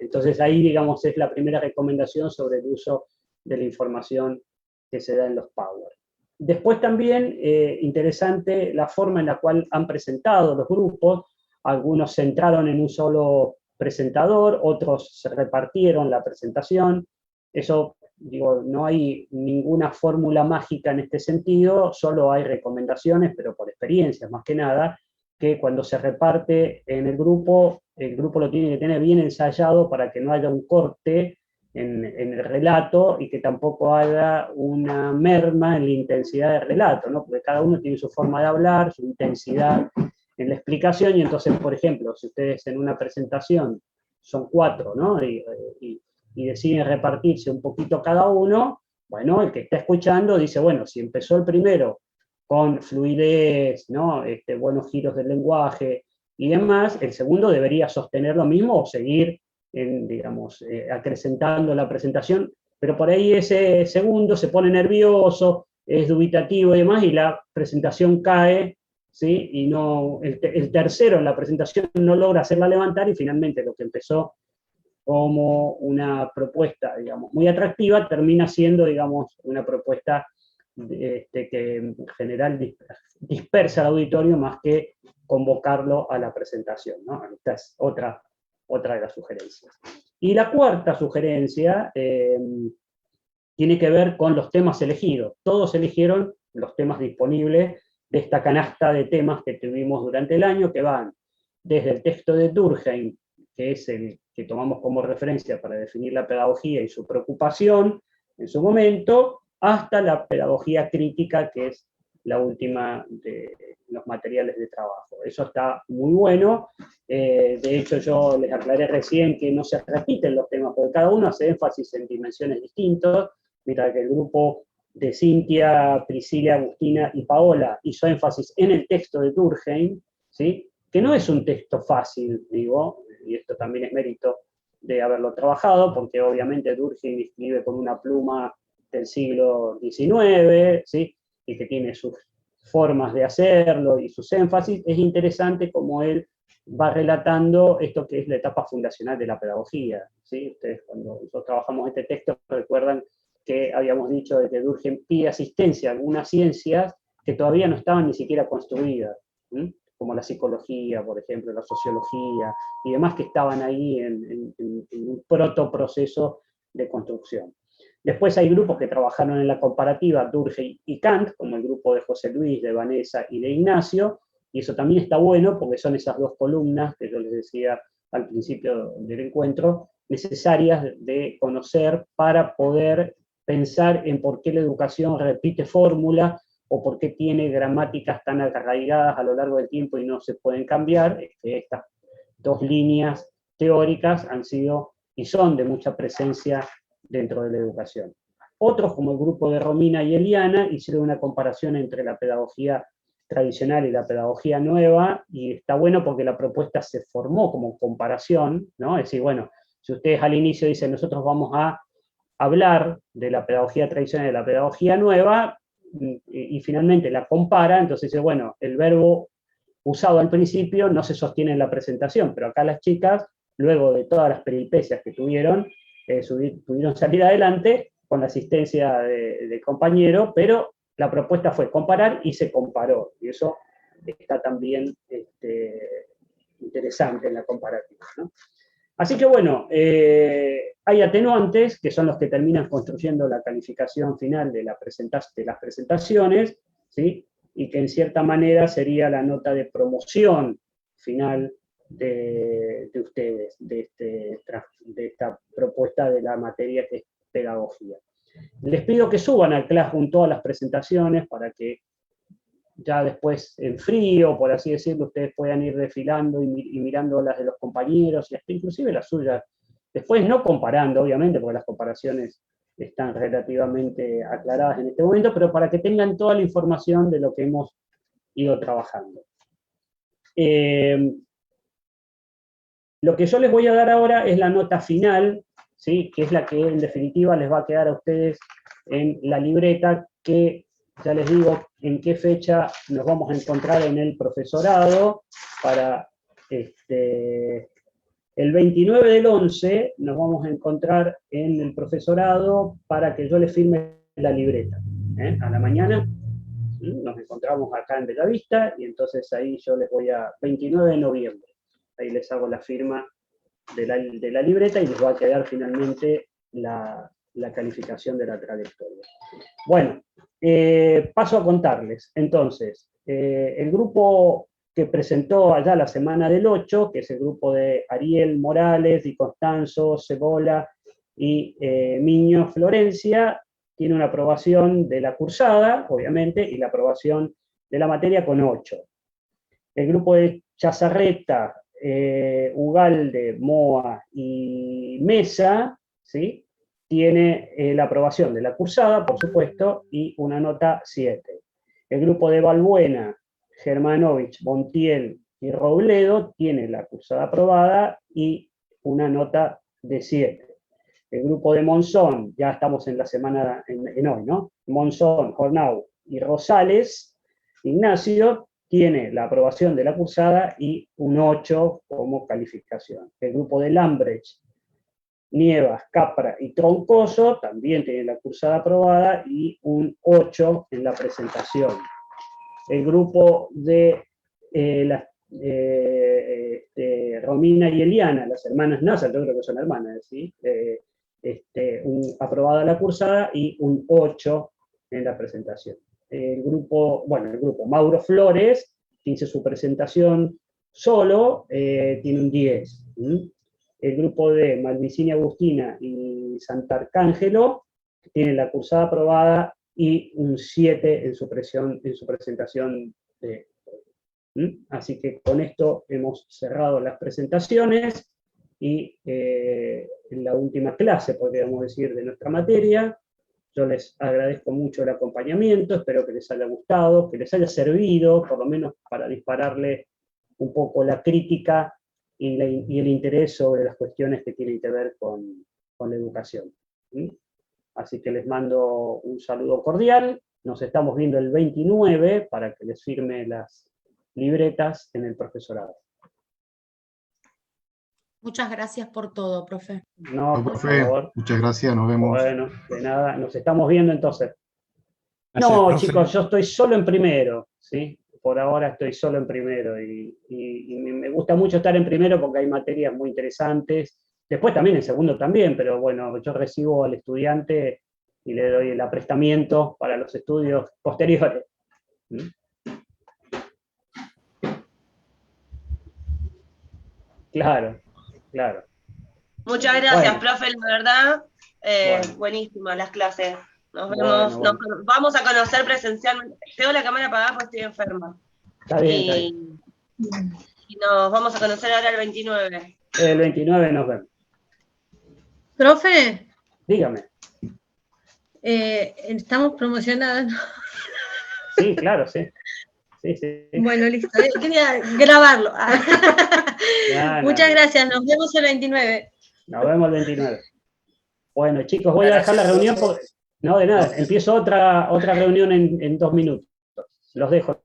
Entonces ahí, digamos, es la primera recomendación sobre el uso de la información que se da en los Power. Después también, interesante la forma en la cual han presentado los grupos. Algunos se centraron en un solo presentador, otros se repartieron la presentación. Eso, digo, no hay ninguna fórmula mágica en este sentido, solo hay recomendaciones, pero por experiencias más que nada, que cuando se reparte en el grupo lo tiene que tener bien ensayado para que no haya un corte en el relato y que tampoco haya una merma en la intensidad del relato, ¿no? Porque cada uno tiene su forma de hablar, su intensidad en la explicación, y entonces, por ejemplo, si ustedes en una presentación son 4, ¿no? Y deciden repartirse un poquito cada uno, bueno, el que está escuchando dice, bueno, si empezó el primero con fluidez, ¿no? Buenos giros del lenguaje y demás, el segundo debería sostener lo mismo o seguir, digamos, acrecentando la presentación, pero por ahí ese segundo se pone nervioso, es dubitativo y demás, y la presentación cae, ¿sí? Y no, el tercero en la presentación no logra hacerla levantar, y finalmente lo que empezó como una propuesta, digamos, muy atractiva, termina siendo, digamos, una propuesta que en general dispersa al auditorio más que convocarlo a la presentación, ¿no? Esta es otra de las sugerencias. Y la cuarta sugerencia tiene que ver con los temas elegidos. Todos eligieron los temas disponibles de esta canasta de temas que tuvimos durante el año, que van desde el texto de Durkheim, que es el que tomamos como referencia para definir la pedagogía y su preocupación en su momento, hasta la pedagogía crítica, que es la última de los materiales de trabajo. Eso está muy bueno. De hecho, yo les aclaré recién que no se repiten los temas, porque cada uno hace énfasis en dimensiones distintas, mientras que el grupo de Cintia, Priscila, Agustina y Paola hizo énfasis en el texto de Durkheim, ¿sí? Que no es un texto fácil, digo, y esto también es mérito de haberlo trabajado, porque obviamente Durkheim escribe con una pluma del siglo XIX, ¿sí? Y que tiene sus formas de hacerlo y sus énfasis. Es interesante cómo él va relatando esto que es la etapa fundacional de la pedagogía, ¿sí? Ustedes cuando nosotros trabajamos este texto recuerdan que habíamos dicho de que Durkheim pide asistencia a algunas ciencias que todavía no estaban ni siquiera construidas, ¿sí? Como la psicología, por ejemplo, la sociología, y demás que estaban ahí en un protoproceso de construcción. Después hay grupos que trabajaron en la comparativa, Durkheim y Kant, como el grupo de José Luis, de Vanessa y de Ignacio, y eso también está bueno porque son esas dos columnas que yo les decía al principio del encuentro, necesarias de conocer para poder pensar en por qué la educación repite fórmula o por qué tiene gramáticas tan arraigadas a lo largo del tiempo y no se pueden cambiar. Estas dos líneas teóricas han sido y son de mucha presencia dentro de la educación. Otros, como el grupo de Romina y Eliana, hicieron una comparación entre la pedagogía tradicional y la pedagogía nueva, y está bueno porque la propuesta se formó como comparación, ¿no? Es decir, bueno, si ustedes al inicio dicen, nosotros vamos a hablar de la pedagogía tradicional y de la pedagogía nueva, y finalmente la compara, entonces dice, bueno, el verbo usado al principio no se sostiene en la presentación, pero acá las chicas, luego de todas las peripecias que tuvieron, pudieron salir adelante con la asistencia de compañero, pero la propuesta fue comparar y se comparó, y eso está también interesante en la comparativa, ¿no? Así que bueno, hay atenuantes, que son los que terminan construyendo la calificación final de las presentaciones, ¿sí? Y que en cierta manera sería la nota de promoción final de ustedes, de esta propuesta de la materia que es pedagogía. Les pido que suban al Classroom todas las presentaciones para que ya después en frío, por así decirlo, ustedes puedan ir desfilando y mirando las de los compañeros, y hasta inclusive las suyas. Después no comparando, obviamente, porque las comparaciones están relativamente aclaradas en este momento, pero para que tengan toda la información de lo que hemos ido trabajando. Lo que yo les voy a dar ahora es la nota final, ¿sí? Que es la que en definitiva les va a quedar a ustedes en la libreta, que ya les digo en qué fecha nos vamos a encontrar en el profesorado. Para el 29 del 11 nos vamos a encontrar en el profesorado para que yo les firme la libreta. A la mañana nos encontramos acá en Bellavista, y entonces ahí yo les voy a... 29 de noviembre, ahí les hago la firma de la libreta y les va a quedar finalmente la calificación de la trayectoria. Bueno, paso a contarles. Entonces, el grupo que presentó allá la semana del 8, que es el grupo de Ariel Morales, Di Costanzo, Cebola y Miño Florencia, tiene una aprobación de la cursada, obviamente, y la aprobación de la materia con 8. El grupo de Chazarreta, Ugalde, Moa y Mesa, ¿sí? Tiene la aprobación de la cursada, por supuesto, y una nota 7. El grupo de Balbuena, Germanovich, Montiel y Robledo tiene la cursada aprobada y una nota de 7. El grupo de Monzón, ya estamos en la semana, en hoy, ¿no? Monzón, Jornau y Rosales, Ignacio, tiene la aprobación de la cursada y un 8 como calificación. El grupo de Lambrecht, Nievas, Capra y Troncoso también tienen la cursada aprobada y un 8 en la presentación. El grupo de Romina y Eliana, las hermanas Nasa, yo creo que son hermanas, ¿sí? Aprobada la cursada y un 8 en la presentación. El grupo Mauro Flores, que hizo su presentación solo, tiene un 10. El grupo de Malvicini Agustina y Sant'Arcangelo tiene la cursada aprobada y un 7 en su presentación. Así que con esto hemos cerrado las presentaciones y en la última clase, podríamos decir, de nuestra materia. Yo les agradezco mucho el acompañamiento, espero que les haya gustado, que les haya servido, por lo menos para dispararle un poco la crítica y el interés sobre las cuestiones que tienen que ver con la educación. Así que les mando un saludo cordial, nos estamos viendo el 29 para que les firme las libretas en el profesorado. Muchas gracias por todo, profe. No, por favor. Muchas gracias, nos vemos. Bueno, de nada, nos estamos viendo entonces. Gracias, no, profe. chicos, yo estoy solo en primero, ¿sí? Por ahora estoy solo en primero y me gusta mucho estar en primero porque hay materias muy interesantes. Después también en segundo también, pero bueno, yo recibo al estudiante y le doy el aprestamiento para los estudios posteriores. Claro, claro. Muchas gracias, Bueno. profe, la verdad, Bueno. buenísimas las clases. Nos Bueno, vemos, bueno. nos vamos a conocer presencialmente. Tengo la cámara apagada porque estoy enferma. Está bien, está bien. Y nos vamos a conocer ahora el 29. El 29 nos vemos. Profe, Dígame. estamos promocionando. Sí, claro, sí. Sí, sí. Bueno, listo. Quería grabarlo. No, Muchas no. gracias. Nos vemos el 29. Nos vemos el 29. Bueno, chicos, voy a dejar la reunión porque... No, de nada. Empiezo otra reunión en 2 minutos. Los dejo.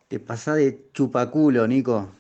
Te pasás de chupaculo, Nico.